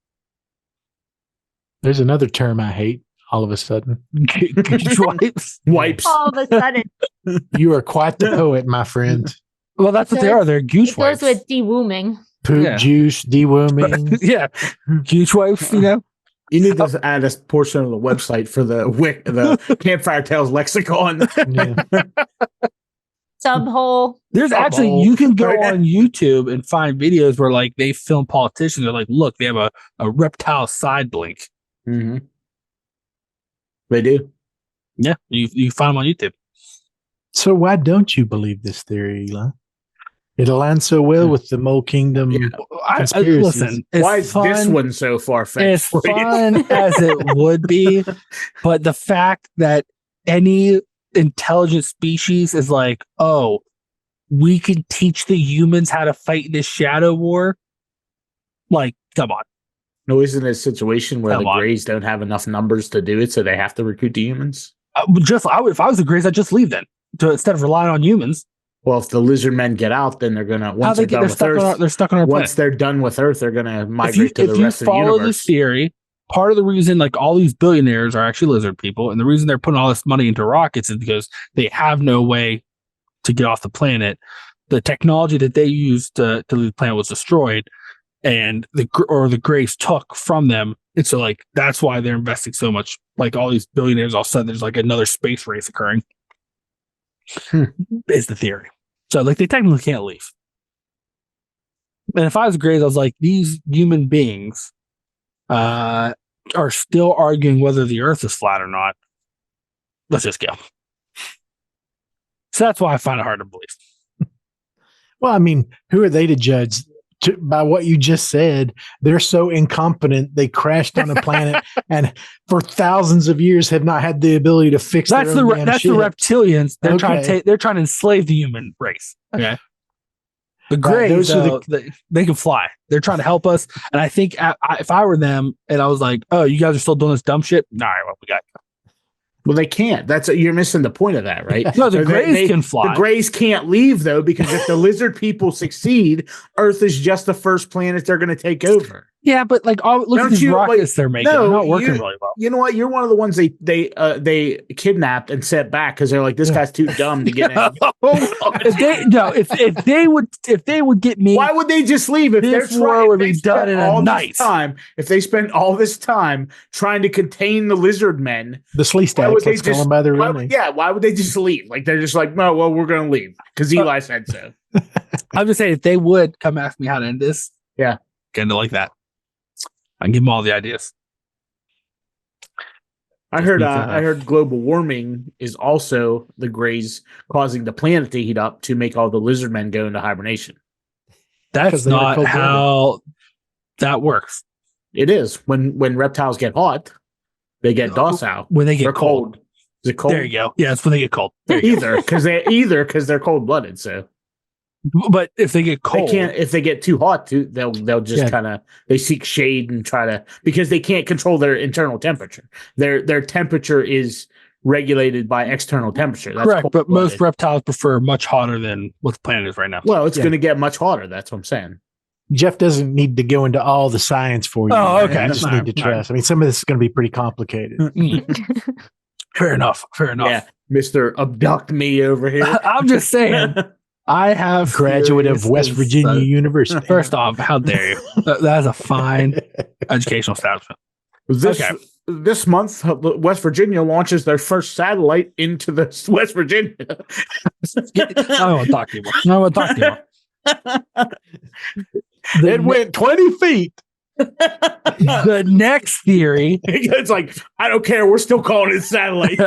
There's another term I hate all of a sudden. Gooch wipes? Wipes. All of a sudden. You are quite the poet, my friend. Well, that's what they are. They're gooch wipes. It goes with dewooming. Poop juice, deworming. Yeah. Gooch wipes, you know? You need to add a portion of the website for the Campfire Tales lexicon. Subhole. There's actually, you can go on YouTube and find videos where like they film politicians. They're like, look, they have a reptile side blink. Mm-hmm. They do. Yeah, you find them on YouTube. So why don't you believe this theory, Eli? It aligns so well with the Mole Kingdom. Listen, why is this one so far-fetched? As fun as it would be, but the fact that any intelligent species is like, oh, we can teach the humans how to fight this shadow war. Like, come on. No, isn't it a situation where the Greys don't have enough numbers to do it, so they have to recruit the humans? If I was the Greys, I'd just leave then, instead of relying on humans. Well, if the lizard men get out, then they're gonna they're stuck on our planet. Once they're done with Earth, they're gonna migrate to the rest of the universe. If you follow this theory, part of the reason like all these billionaires are actually lizard people, and the reason they're putting all this money into rockets is because they have no way to get off the planet. The technology that they used to leave the planet was destroyed, and the Greys took from them. And so like that's why they're investing so much. Like all these billionaires, all of a sudden there's like another space race occurring. Is the theory. So like they technically can't leave. And if I was Greys, I was like, these human beings are still arguing whether the Earth is flat or not. Let's just go. So that's why I find it hard to believe. Well, I mean, who are they to judge? By what you just said, they're so incompetent. They crashed on a planet and for thousands of years have not had the ability to fix. That's the reptilians. They're trying to enslave the human race. Okay. The Greys, they can fly. They're trying to help us. And I think if I were them and I was like, oh, you guys are still doing this dumb shit. All right, well, we got you. Well, they can't. You're missing the point of that, right? No, the Greys can fly. The Greys can't leave, though, because if the lizard people succeed, Earth is just the first planet they're going to take over. Yeah, but like, look at these rockets they're making. They're not working really well. You know what? You're one of the ones they kidnapped and sent back because they're like, this guy's too dumb to get in. If they would get me, why would they just leave? If this war would be done in a night. If they spend all this time trying to contain the lizard men, the Slee stacks, let's call them by their name. Why would they just leave? Like they're just like, no, well, we're going to leave because Eli said so. I'm just saying, if they would come ask me how to end this, kind of like that. I can give them all the ideas. I heard global warming is also the Greys causing the planet to heat up to make all the lizard men go into hibernation. That's not how that works. It is. When reptiles get hot, they get docile. When they get cold. Is it cold? There you go. Yeah, it's when they get cold. Either because they're cold blooded. So. But if they get cold, they can't. If they get too hot, they'll just kind of they seek shade and try to because they can't control their internal temperature. Their temperature is regulated by external temperature. That's correct. But most cold-blooded. reptiles prefer much hotter than what the planet is right now. Well, it's Yeah. going to get much hotter. That's what I'm saying. Jeff doesn't need to go into all the science for you. Oh, okay. You just All need right, to all right. trust. I mean, some of this is going to be pretty complicated. Fair enough. Fair enough. Yeah, Mr. Abduct Me over here. I'm just saying. I have Graduate of theories West as, Virginia University. First off, how dare you? That's a fine educational establishment. This month, West Virginia launches their first satellite into the West Virginia. I don't want to talk to you more. I don't want to talk to you more. It went 20 feet. The next theory. It's like, I don't care. We're still calling it satellite.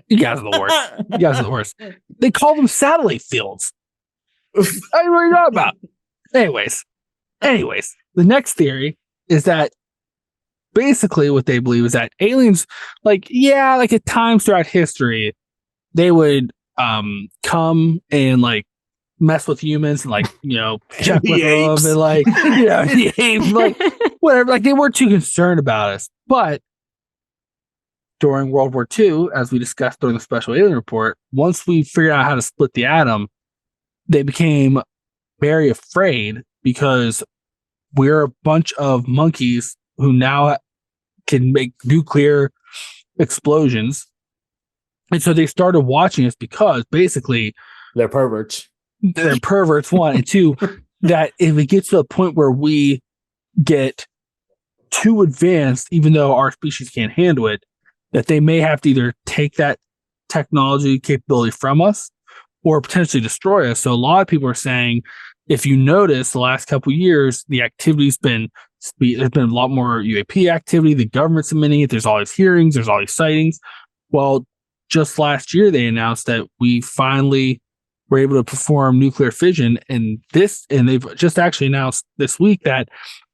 You guys are the worst. You guys are the worst. They call them satellite fields. I don't know what you're talking about. Anyways, the next theory is that basically what they believe is that aliens, like at times throughout history, they would come and like mess with humans and like, check with them and like, the apes, like whatever. Like they weren't too concerned about us. But during World War II, as we discussed during the special alien report, once we figured out how to split the atom, they became very afraid because we're a bunch of monkeys who now can make nuclear explosions. And so they started watching us because basically They're perverts. They're perverts, one. And two, that if it gets to a point where we get too advanced, even though our species can't handle it, that they may have to either take that technology capability from us or potentially destroy us. So a lot of people are saying, if you notice the last couple of years, the activity's been, there's been a lot more UAP activity. The government's admitting it. There's all these hearings. There's all these sightings. Well, just last year, they announced that we finally were able to perform nuclear fission, and they've just actually announced this week that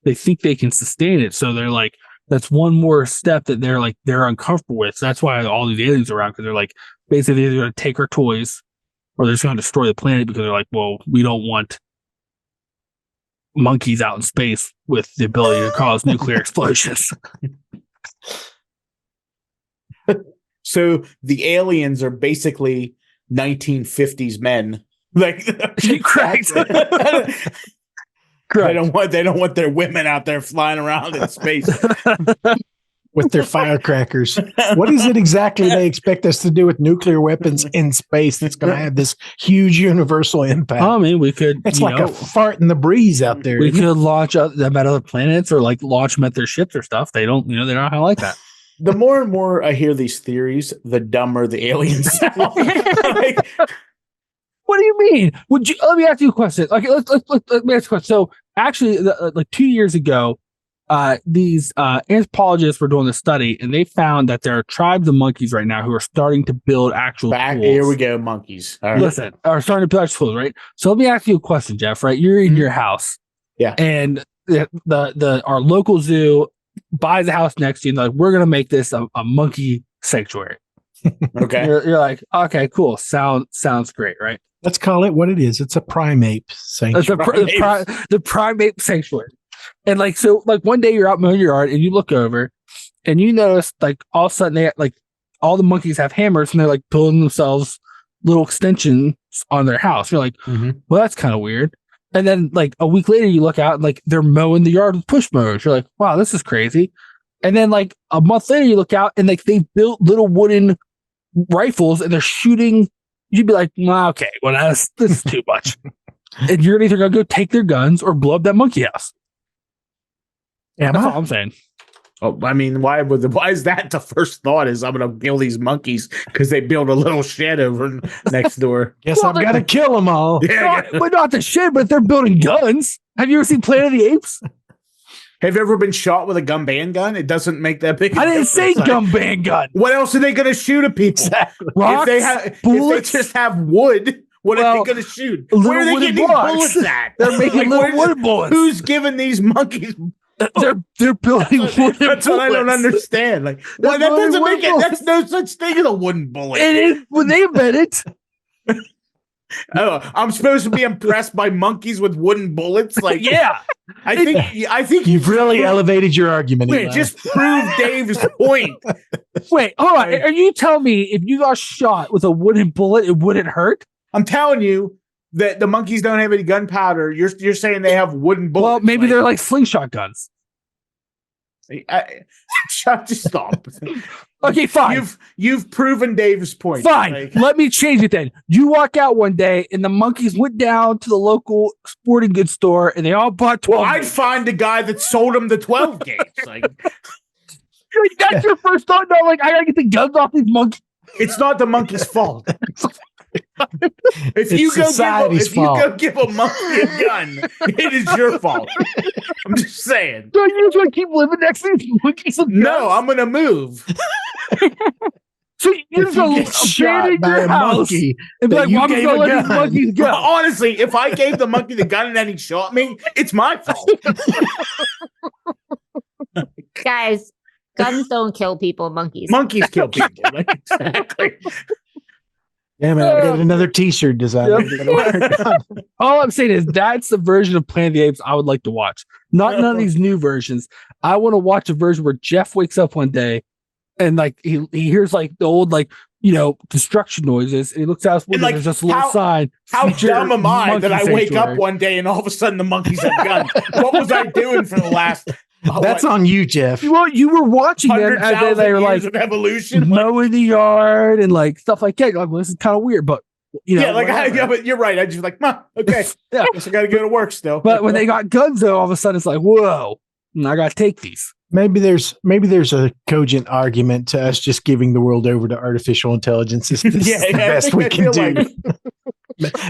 they think they can sustain it. So they're like, that's one more step that they're uncomfortable with. So that's why all these aliens are around, because they're like, basically they're going to take our toys or they're just going to destroy the planet, because they're like, well, we don't want monkeys out in space with the ability to cause nuclear explosions. So the aliens are basically 1950s men. Like Correct. Correct. They don't want their women out there flying around in space with their firecrackers. What is it exactly they expect us to do with nuclear weapons in space that's going to have this huge universal impact? I mean, we could. It's like a fart in the breeze out there. We could launch them at other planets or like launch them at their ships or stuff. They don't, they're not gonna like that. The more and more I hear these theories, the dumber the aliens sound. Like, what do you mean? Would you? Let me ask you a question. Okay, let me ask you a question. So, actually, like 2 years ago, these anthropologists were doing a study, and they found that there are tribes of monkeys right now who are starting to build actual tools. Here we go, monkeys. All right. Listen, are starting to build actual tools, right? So, let me ask you a question, Jeff. Right, you're in your house, yeah, and our local zoo buys a house next to you, and they're like, we're gonna make this a monkey sanctuary. Okay, you're like, okay, cool, sounds great, right? Let's call it what it is. It's a primate sanctuary. The primate sanctuary. And like, so like one day you're out mowing your yard and you look over and you notice like all of a sudden they like all the monkeys have hammers and they're like building themselves little extensions on their house. You're like, well, that's kind of weird. And then like a week later you look out and like they're mowing the yard with push mowers. You're like, wow, this is crazy. And then like a month later you look out and like they built little wooden rifles and they're shooting. You'd be like, nah, okay, well, this is too much. And you're either going to go take their guns or blow up that monkey house. That's all I'm saying. Oh, I mean, why is that the first thought? Is I'm going to kill these monkeys because they build a little shed over next door. Guess I've got to kill them all. But not the shed, but if they're building guns. Have you ever seen Planet of the Apes? Have you ever been shot with a gun band gun? It doesn't make that big. I didn't say gun band gun. What else are they going to shoot at people? Exactly. Rocks, if they just have wood, what are they going to shoot? Where are they getting these bullets at? They're making little wooden bullets. Who's giving these monkeys? They're building wooden bullets. That's what I don't understand. Like, well, that doesn't make it. That's no such thing as a wooden bullet. It is when they invent it. Oh, I'm supposed to be impressed by monkeys with wooden bullets. Like, Yeah. I think You've really elevated your argument. Wait, Eli. just prove Dave's point. Wait, hold on. Are you telling me if you got shot with a wooden bullet, it wouldn't hurt? I'm telling you that the monkeys don't have any gunpowder. You're saying they have wooden bullets. Well, maybe they're like slingshot guns. Just stop. Okay, fine. You've proven Dave's point. Fine. Like, Let me change it then. You walk out one day and the monkeys went down to the local sporting goods store and they all bought 12. well, I'd find the guy that sold him the 12 gauge. Like, that's your first thought. No, like I gotta get the guns off these monkeys. it's not the monkey's fault. If It's you go society's give a monkey a gun, it is your fault. I'm just saying. So you just want to keep living next to these monkeys? No, I'm gonna move. So you're If just you gonna get shot abandon by your a house monkey, and be that like, you well, I'm just gave gonna a let these gun. monkeys go. Honestly, if I gave the monkey the gun and then he shot me, it's my fault. Guys, guns don't kill people, monkeys. Monkeys kill people. Like, exactly. Damn it! I got another T-shirt design. Yep. I'm gonna work on. All I'm saying is that's the version of Planet of the Apes I would like to watch. Not none of these new versions. I want to watch a version where Jeff wakes up one day and like he hears like the old like construction noises and he looks out his window. like, There's just a little sign. How "Future dumb am I monkey that I wake up sanctuary." one day and all of a sudden the monkeys have guns? What was I doing for the last That's on you, Jeff. Well, you were watching them and then 100,000 they were years like of evolution? mowing the yard and like stuff like that. You're like, well, this is kind of weird, but whatever. But you're right. I just like, okay, Yeah. guess I got to go to work still. But when they got guns, though, all of a sudden it's like, whoa, I got to take these. Maybe there's a cogent argument to us just giving the world over to artificial intelligence. This is the best we can do.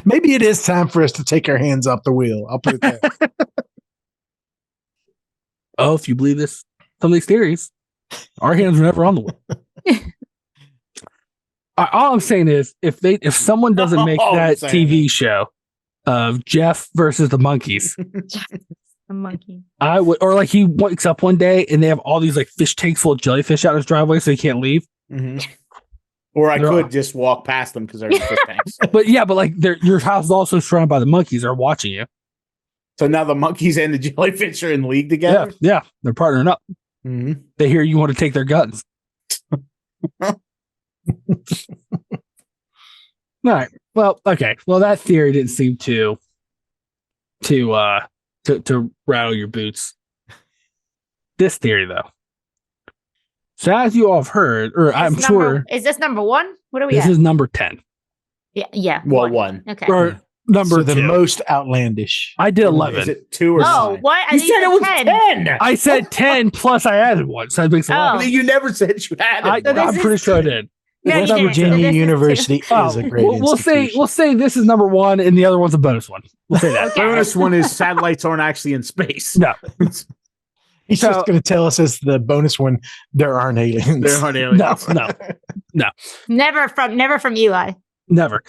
Maybe it is time for us to take our hands off the wheel. I'll put it there. Oh, if you believe this, some of these theories, our hands were never on the wheel. All I'm saying is, if someone doesn't make that TV show of Jeff versus the monkeys, A monkey. I would, or like he wakes up one day and they have all these like fish tanks full of jellyfish out his driveway, so he can't leave. Mhm. Or I They're could all- just walk past them because they're in fish tanks. But yeah, but like your house is also surrounded by the monkeys. They're watching you. So now the monkeys and the jellyfish are in league Yeah, together. yeah, they're partnering up. Mhm. They hear you want to take their guns. All right. Well, okay. Well, that theory didn't seem to rattle your boots. This theory, though. So as you all have heard, or I'm sure Is this number one? What are we this at? is number 10 Yeah. Well, one. Okay. or number So the 2. most outlandish. I did Is 11. it 2 or Oh, 9? what? I You think said it was 10. 10. I said 10 plus I added one, so that makes a lot. Oh. You never said you had it. this I'm is- pretty sure I did. No, you West didn't. Virginia This is University Oh, is a great we'll say institution. this is number 1 and the other one's a bonus one. We'll say that. Okay. Bonus one is satellites aren't actually in space. No. He's So- just going to tell us as the bonus one, there aren't aliens. There aren't aliens. No. Never from Eli. Never.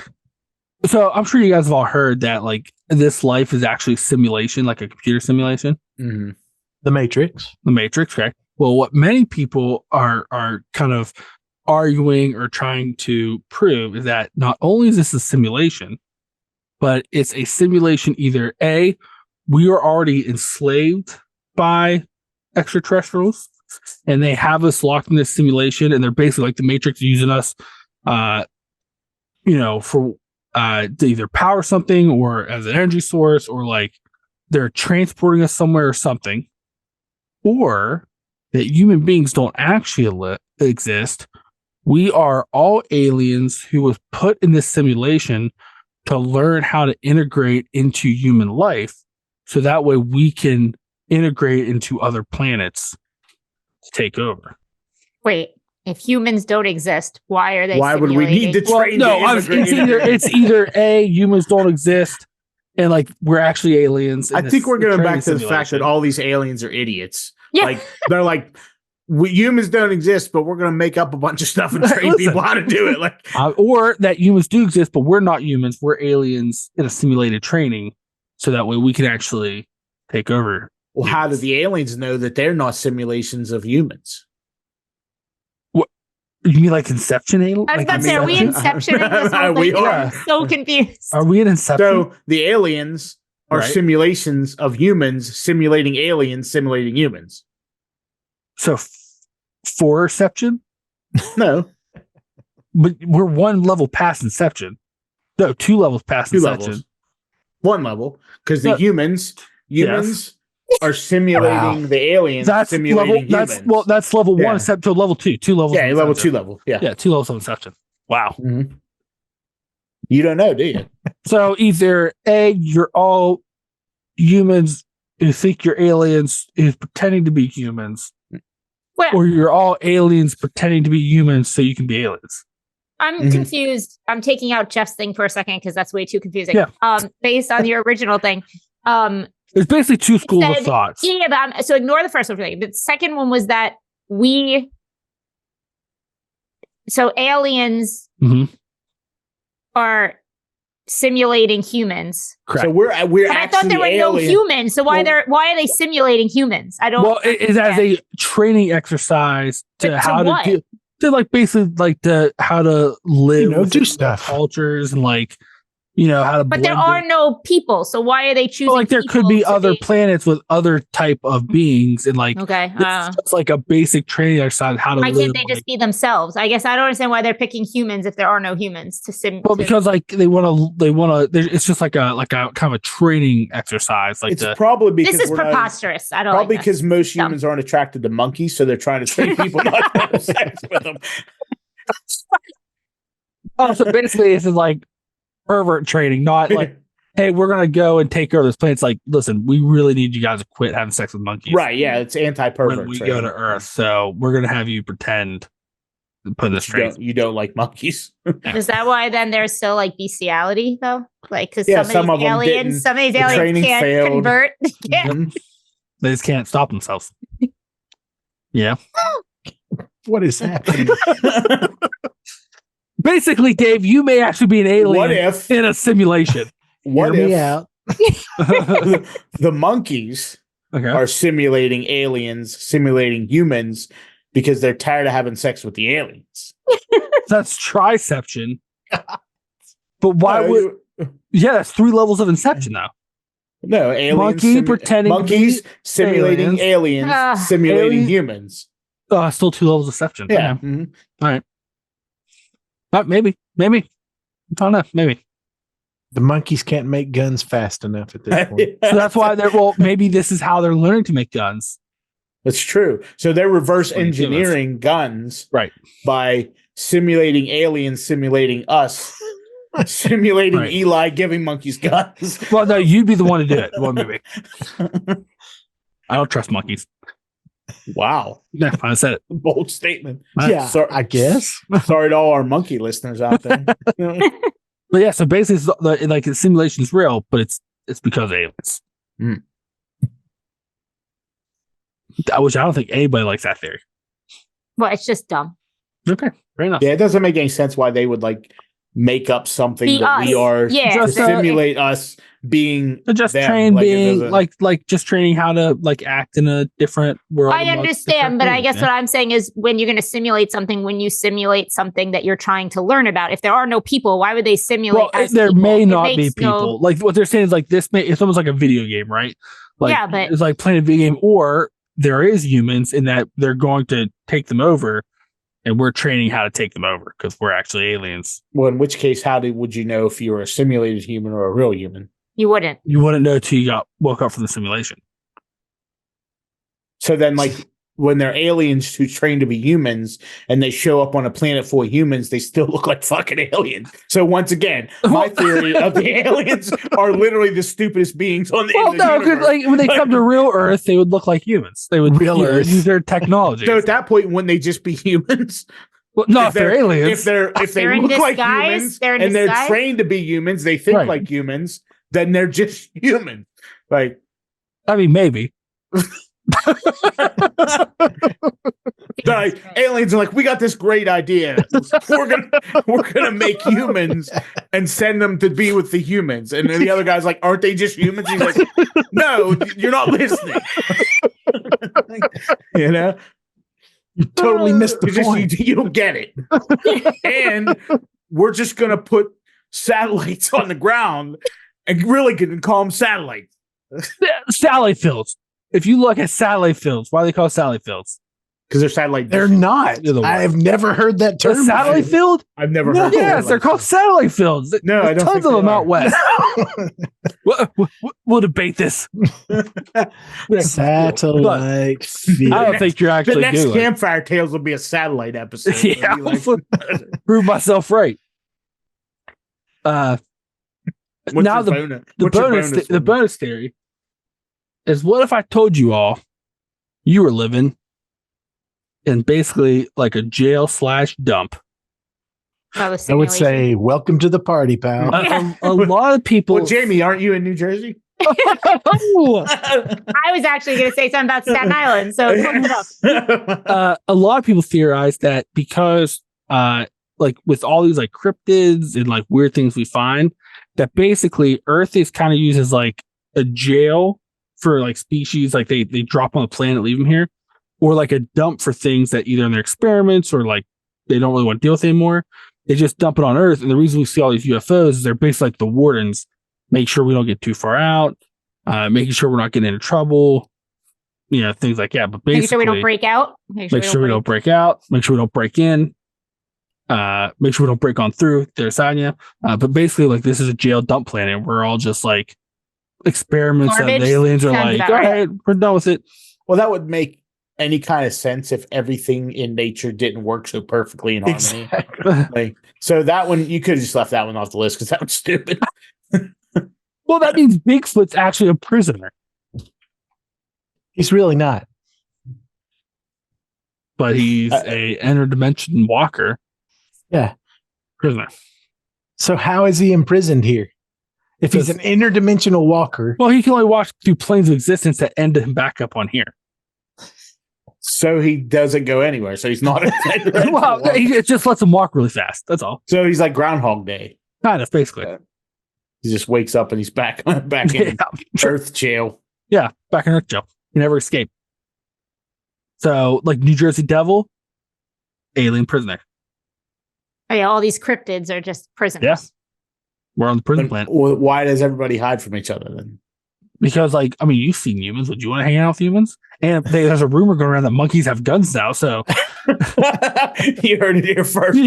So I'm sure you guys have all heard that like this life is actually simulation, like a computer simulation. Mhm. The Matrix. The Matrix, right? Well, what many people are kind of arguing or trying to prove is that not only is this a simulation, but it's a simulation either A, we are already enslaved by extraterrestrials and they have us locked in this simulation and they're basically like the Matrix using us for to either power something or as an energy source or like they're transporting us somewhere or something, or that human beings don't actually exist. We are all aliens who was put in this simulation to learn how to integrate into human life so that way we can integrate into other planets to take over. Wait, if humans don't exist, why are they? Why would we need to simulating- train? It's either A, humans don't exist and like we're actually aliens. I think we're going back to the fact that simulation. all these aliens are idiots. Yeah. Like they're like, humans don't exist, but we're going to make up a bunch of stuff and train Listen. people how to do it. Like, or that humans do exist, but we're not humans. We're aliens in a simulated training, so that way we can actually take over. well, how do the aliens know that they're not simulations of humans? You mean like Inception? I was about to say, are we Inceptioning this whole thing? We are. I'm so confused. Are we in Inception? So the aliens are Right. simulations of humans simulating aliens simulating humans. So for Inception? No, But we're one level past Inception. No, 2 levels past two Inception. levels. One level, because the No. humans Yes. are simulating the aliens That's simulating level. humans. That's level Yeah. 1 except to level 2. 2 levels. Yeah, of level Inception. 2 level. Yeah. Yeah, 2 levels of Inception. Wow. Mhm. You don't know, do you? So either A, you're all humans who think you're aliens who's pretending to be humans, Well, or you're all aliens pretending to be humans so you can be aliens. I'm Mhm. confused. I'm taking out Jeff's thing for a second because that's way too confusing. Yeah. Based on your original thing. There's basically 2 schools said- of thoughts. Yeah, but so ignore the first one for a second. The second one was that so aliens Mhm. are simulating humans. Correct. So we're But I thought actually there were no alien. humans. So why Well- are they simulating humans? I don't. Well, it is as understand. a training exercise to But to how what? to do, to like basically like to how to live, do within stuff. cultures, and like how to. But there blend are in. no people. So why are they choosing? Well, like there could people be to other planets with other type of beings, and like Okay. this is just like a basic training exercise on how to Why live. can't they just be themselves? I guess I don't understand why they're picking humans if there are no humans to sim. well, to- because like they want to. It's just like a kind of a training exercise. Like It's probably because this is we're not- preposterous. I don't Probably like this. because most Dumb. humans aren't attracted to monkeys, so they're trying to train people not to have sex with them. oh, so basically this is like pervert training, not like. Hey, we're gonna go and take over this planet. It's like, listen, we really need you guys to quit having sex with monkeys. Right? Yeah, it's anti-pervert. When we training. go to Earth, so we're gonna have you pretend to put this training. You don't like monkeys. Is that why then there's still like bestiality though? Like because Yeah, some some of of these them aliens, didn't. some of these The aliens training can't failed. convert. Yeah. Mhm. They just can't stop themselves. Yeah. What is happening? Basically, Dave, you may actually be an alien What if? in a simulation. What Hear me if out. the monkeys Okay. are simulating aliens, simulating humans because they're tired of having sex with the aliens? That's triception. But why No, would? Yeah, that's 3 levels of Inception now. no aliens? Monkey pretending to monkeys be simulating aliens, Ah. simulating Alien- humans. Still 2 levels of Inception. Yeah. Okay. Mhm. Maybe. I don't know. Maybe. The monkeys can't make guns fast enough at this point. So that's why they're. Well, maybe this is how they're learning to make guns. That's true. So they're reverse What do you do, engineering guns, Right. by simulating aliens, simulating us, simulating Right. Eli giving monkeys guns. Well, no, you'd be the one to do it. Well, maybe. I don't trust monkeys. Wow, Yeah, I said it. bold statement. Yeah, So- I guess. Sorry to all our monkey listeners out there. But yeah, so basically, like the simulation is real, but it's because of aliens. Mm. I don't think anybody likes that theory. Well, it's just dumb. Okay, fair enough. Yeah, it doesn't make any sense why they would like make up something Be that we us. are Yeah, to Just, simulate us being They're just them. trained Like, it being doesn't- like just training how to like act in a different world. I amongst understand, different but I things, guess yeah. what I'm saying is when you're going to simulate something, when you simulate something that you're trying to learn about, if there are no people, why would they simulate? Well, as there people? may It not be makes no- people. Like what they're saying is like this may it's almost like a video game, right? Like Yeah, but- it's like playing a video game, or there is humans in that they're going to take them over, and we're training how to take them over because we're actually aliens. well, in which case, would you know if you were a simulated human or a real human? You wouldn't. You wouldn't know till you woke up from the simulation. So then, like, when they're aliens who train to be humans and they show up on a planet full of humans, they still look like fucking aliens. So once again, my theory of the aliens are literally the stupidest beings on the, Well, in the no, because universe. like when they come to real Earth, they would look like humans. They would Real Earth. use their technology. So at that point, wouldn't they just be humans? Well, no, if if they're aliens, if they They're in look like disguise, humans they're in and they're disguise. trained to be humans, they think Right. like humans, then they're just human. Like, I mean, maybe. like aliens are like, we got this great idea. we're gonna make humans and send them to be with the humans. And then the other guy's like, aren't they just humans? He's like, no, you're not listening. You know? You totally missed the point. You don't get it. And we're just going to put satellites on the ground and really can call them satellites. Satellite fields. If you look at satellite fields, why do they call satellite fields? Because they're satellite. They're not. I have never heard that term. A satellite field? I've never heard. Yes, they're called satellite fields. No, I don't. Tons of them out west. We'll debate this. Satellite field. I don't think you're actually the next doing. Campfire Tales will be a satellite episode. Yeah, prove myself right. Now the bonus theory is: what if I told you all you were living in basically like a jail / dump? Oh, I would say, welcome to the party, pal. A lot of people. Well, Jamie, aren't you in New Jersey? I was actually going to say something about Staten Island. So a lot of people theorize that because like with all these like cryptids and like weird things we find, that basically Earth is kind of used as like a jail for like species, like they drop on the planet, leave them here, or like a dump for things that either in their experiments or like they don't really want to deal with anymore. They just dump it on Earth. And the reason we see all these UFOs is they're basically like the wardens, make sure we don't get too far out, making sure we're not getting into trouble, things like that. But basically, making sure we don't break out, make sure we don't break out, make sure we don't break in, make sure we don't break on through their side. But basically, like this is a jail dump planet. We're all just like experiments that the aliens are like, all right, we're done with it. Well, that would make any kind of sense if everything in nature didn't work so perfectly in harmony. Exactly. So that one, you could have just left that one off the list because that was stupid. Well, that means Bigfoot's actually a prisoner. He's really not. But he's a interdimension walker. Yeah. Prisoner. So how is he imprisoned here? If he's an interdimensional walker. Well, he can only walk through planes of existence that end him back up on here. So he doesn't go anywhere. So he's not. Well, it just lets him walk really fast. That's all. So he's like Groundhog Day. Kind of, basically. He just wakes up and he's back in Earth jail. Yeah, back in Earth jail. He never escaped. So, like New Jersey Devil, alien prisoner. Oh yeah, all these cryptids are just prisoners. Yeah. We're on the prison planet. Why does everybody hide from each other then? Because, like, I mean, you've seen humans. Would you want to hang out with humans? And there's a rumor going around that monkeys have guns now. So you heard it here first.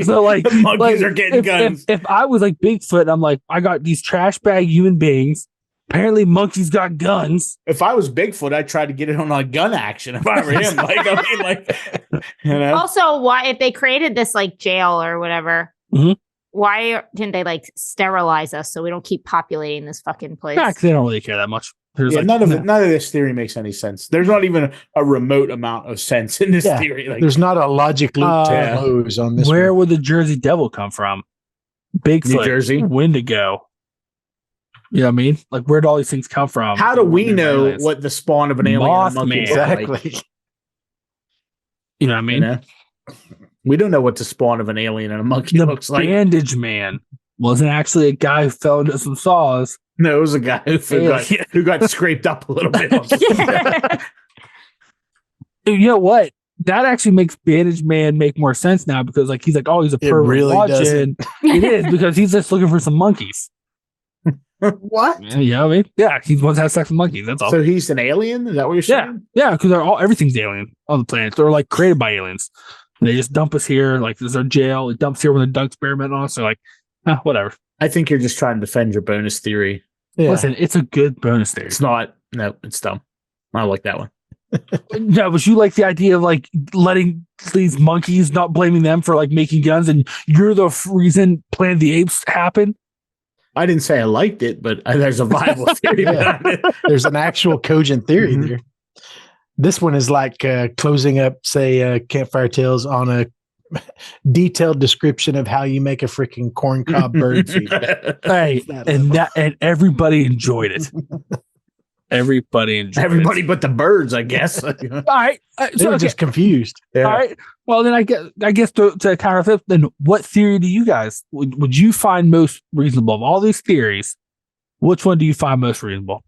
So like, the monkeys are getting guns. If I was like Bigfoot, I'm like, I got these trash bag human beings. Apparently, monkeys got guns. If I was Bigfoot, I'd try to get it on like gun action. If I were him, Also, why if they created this like jail or whatever? Mm-hmm. Why didn't they like sterilize us so we don't keep populating this fucking place? Yeah, they don't really care that much. None of this theory makes any sense. There's not even a remote amount of sense in this theory. Like, there's not a logic loop to close on this. Where would the Jersey Devil come from? Bigfoot, New Jersey, Wendigo. You know what I mean? Like, where'd all these things come from? How do we know what the spawn of an alien monkey exactly? Like? You know what I mean? We don't know what the spawn of an alien and a monkey looks like. The Bandage Man wasn't actually a guy who fell into some saws. No, it was a guy who got scraped up a little bit. You know what? That actually makes Bandage Man make more sense now because, like, he's like, oh, he's a pervert. Really watching. It is because he's just looking for some monkeys. What? Yeah, I mean, yeah, he wants to have sex with monkeys. That's all. So he's an alien? Is that what you're saying? Yeah, because everything's alien on the planet. They're like created by aliens. And they just dump us here. Like, there's our jail. It dumps here when the dog experiment on us. They're like, whatever. I think you're just trying to defend your bonus theory. Yeah. Listen, it's a good bonus theory. It's not. No, it's dumb. I like that one. No, but you like the idea of like letting these monkeys, not blaming them for like making guns, and you're the reason Planet of the Apes happened. I didn't say I liked it, but there's a viable theory. There's an actual cogent theory there. This one is like closing up, say, Campfire Tales on a detailed description of how you make a freaking corncob bird feed. Hey, and everybody enjoyed it. Everybody but the birds, I guess. All right, so they're just confused. Yeah. All right. Well, then I guess to kind of flip, then what theory do you guys would you find most reasonable of all these theories? Which one do you find most reasonable?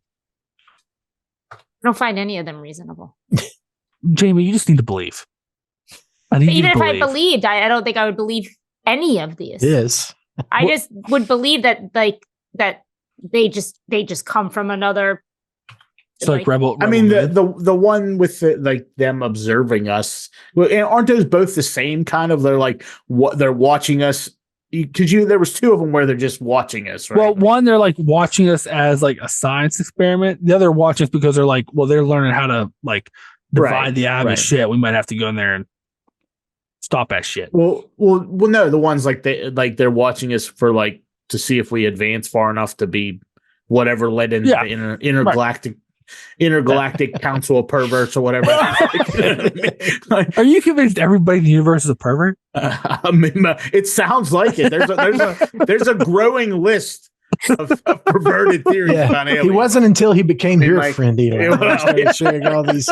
I don't find any of them reasonable. Jamie, you just need to believe. I need you Even to if I believe. believed, I don't think I would believe any of these. Yes. I just would believe that they just come from another. It's like Rebel. I mean, Moon. the one with them observing us. Well, and aren't those both the same kind of? They're like what they're watching us. Because there was two of them where they're just watching us, right? Well, one, they're like watching us as like a science experiment. The other watching us because they're like, well, they're learning how to like divide the atom of shit. We might have to go in there and stop that shit. Well, no, the ones like they're watching us for like to see if we advance far enough to be whatever led into the intergalactic council of perverts or whatever. Are you convinced everybody in the universe is a pervert? I mean, it sounds like it. There's a growing list of perverted theories about aliens. He wasn't until he became your like, friend, Eli. I started sharing all these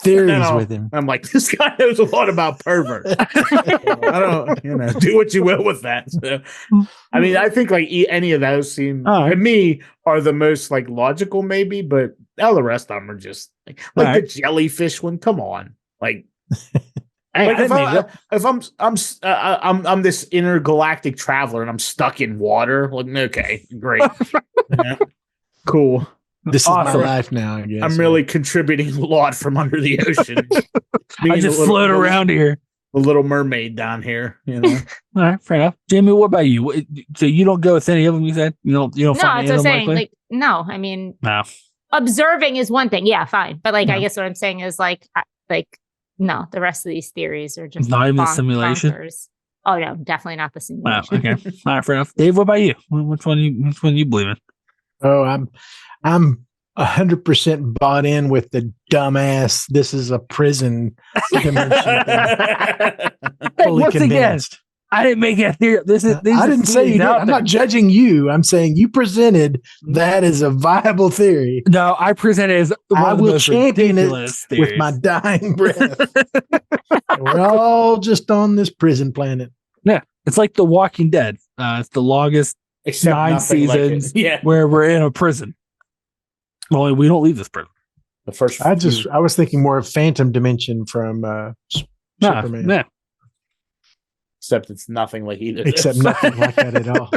theories with him. I'm like, this guy knows a lot about perverts. I don't, do what you will with that. So, I mean, I think like any of those seem to me are the most like logical, maybe, but all the rest of them are just like the jellyfish one. Come on, like. If I'm this intergalactic traveler and I'm stuck in water, like okay, great, cool. This is my life now. I guess I'm really contributing a lot from under the ocean. I just float around here. The Little Mermaid down here, All right, fair enough. Jamie, what about you? So you don't go with any of them? You said you don't. No, find that's what I'm saying. likely? Like, no, I mean, no. Observing is one thing. Yeah, fine, but like, I guess what I'm saying is like. No, the rest of these theories are just not even the simulation. Bonkers. Oh no, definitely not the simulation. Wow, okay, all right, fair enough. Dave, what about you? Which one you believe in? Oh, I'm 100% bought in with the dumbass. This is a prison dimension. Once again, I didn't make that theory. I didn't say you did. I'm not judging you. I'm saying you presented that as a viable theory. No, I presented it as I will champion it with my dying breath. We're all just on this prison planet. Yeah, it's like The Walking Dead. It's the longest 9 seasons where we're in a prison. Only we don't leave this prison. The first, I was thinking more of Phantom Dimension from Superman. Yeah. Except it's nothing like either. Except nothing like that at all.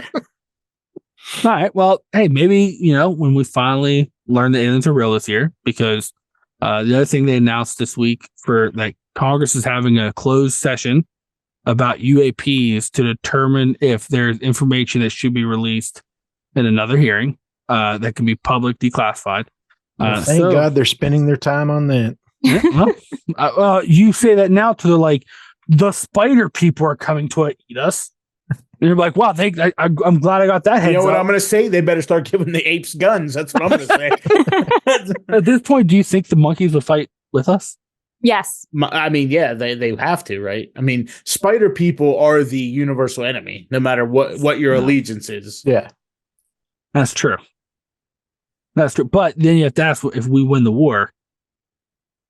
All right. Well, hey, maybe, when we finally learn that aliens are real this year, because the other thing they announced this week for like Congress is having a closed session about UAPs to determine if there's information that should be released in another hearing that can be public declassified. Thank God they're spending their time on that. Well, you say that now to the spider people are coming to eat us. And you're like, wow, I'm glad I got that heads You know what up. I'm going to say? They better start giving the apes guns. That's what I'm going to say. At this point, do you think the monkeys would fight with us? Yes. I mean, yeah, they have to, right? I mean, spider people are the universal enemy, no matter what your allegiance is. Yeah. That's true. That's true. But then you have to ask, if we win the war,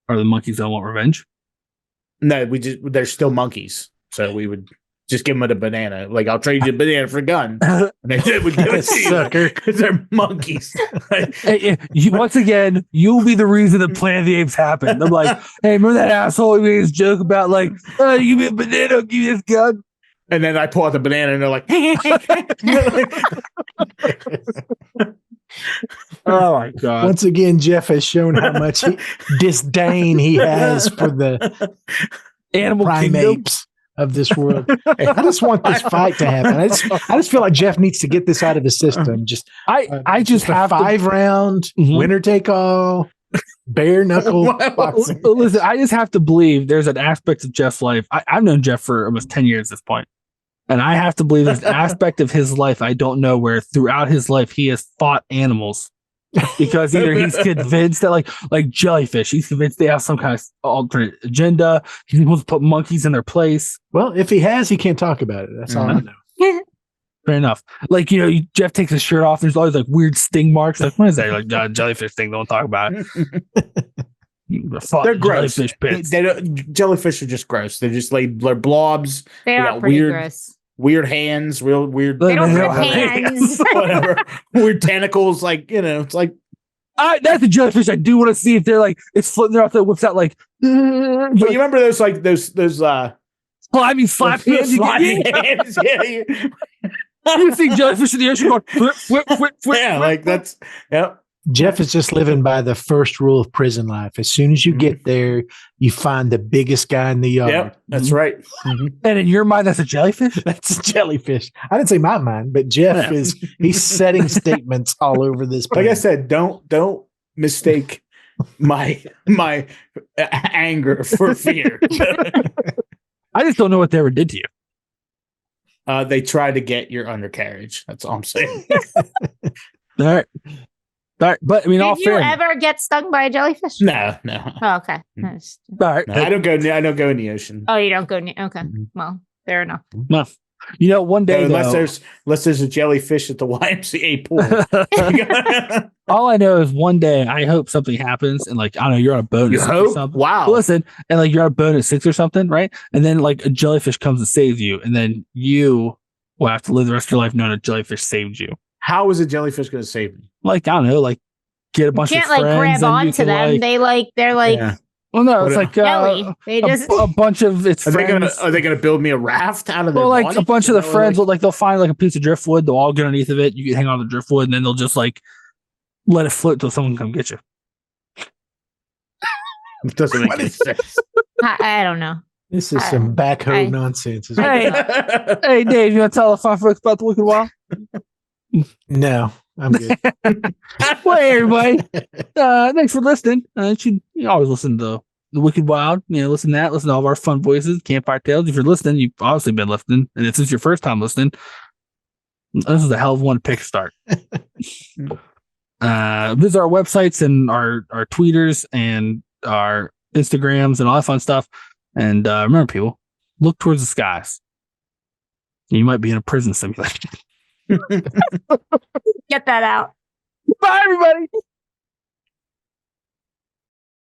are the monkeys going to want revenge? No, they're still monkeys. So we would just give them a banana. Like, I'll trade you a banana for a gun. And they would give it to you because they're monkeys. Once again, you'll be the reason the Planet of the Apes happened. I'm like, hey, remember that asshole who made his joke about like, oh, you give me a banana, I'll give you this gun. And then I pull out the banana and they're like, oh my God. Once again, Jeff has shown how much disdain he has for the animal primates of this world. I just want this fight to happen. I just feel like Jeff needs to get this out of the system. I just have 5-round winner take all, bare knuckle boxing. Listen, I just have to believe there's an aspect of Jeff's life. I've known Jeff for almost 10 years at this point. And I have to believe there's an aspect of his life I don't know where throughout his life he has fought animals because either he's convinced that like jellyfish, he's convinced they have some kind of alternate agenda. He wants to put monkeys in their place. Well, if he has, he can't talk about it. That's all I know. Fair enough. Like, Jeff takes his shirt off. There's always like weird sting marks. Like, what is that? Like jellyfish thing. Don't talk about it. They're gross. Jellyfish pits. Jellyfish are just gross. They're just like they're blobs. They are pretty gross. Weird hands, real weird. They don't have hands. Whatever. Weird tentacles, it's like. That's a jellyfish. I do want to see if they're like it's floating there off that whips out like. But you remember those Climbing slap hands. You see jellyfish in the ocean going flip, flip, flip, flip. Yeah, like that's yep. Jeff is just living by the first rule of prison life. As soon as you get there, you find the biggest guy in the yard. Yep, that's right. And in your mind, that's a jellyfish? That's a jellyfish. I didn't say my mind, but Jeff he's setting statements all over this. Like I said, don't mistake my anger for fear. I just don't know what they ever did to you. They tried to get your undercarriage. That's all I'm saying. All right. But I mean, all Did you fair. ever get stung by a jellyfish? No. Oh, okay. All right. No, I don't go in the ocean. Oh, you don't go near. Okay. Well, fair enough. Well, you know, one day unless there's a jellyfish at the YMCA pool. All I know is one day I hope something happens and like I don't know, you're on a boat You or hope? something. Wow. Well, listen, and like you're on a boat at 6 or something, right? And then like a jellyfish comes and saves you, and then you will have to live the rest of your life knowing a jellyfish saved you. How is a jellyfish going to save me? Like I don't know, like get a bunch You of can't friends. like grab and you onto can, them. They're like Yeah. Well, no, it's What like jelly. They just a bunch of its Are friends. they gonna build me a raft out of their Well, like body? a bunch of the You know, friends will like they'll find like a piece of driftwood. They'll all get underneath of it. You can hang on to the driftwood, and then they'll just like let it float till someone come get you. It doesn't make any sense. I don't know. This is some backhoe nonsense. Isn't it? Hey, hey, Dave, you want to tell the fine folks about the Wicked Wild? No, I'm good. Well, hey, everybody. Thanks for listening. You always listen to the Wicked Wild. You know, listen to all of our fun voices, Campfire Tales. If you're listening, you've obviously been listening, and if this is your first time listening, this is a hell of one to pick a start. Visit our websites and our tweeters and our Instagrams and all that fun stuff. And remember, people, look towards the skies. You might be in a prison simulation. Get that out. Bye, everybody.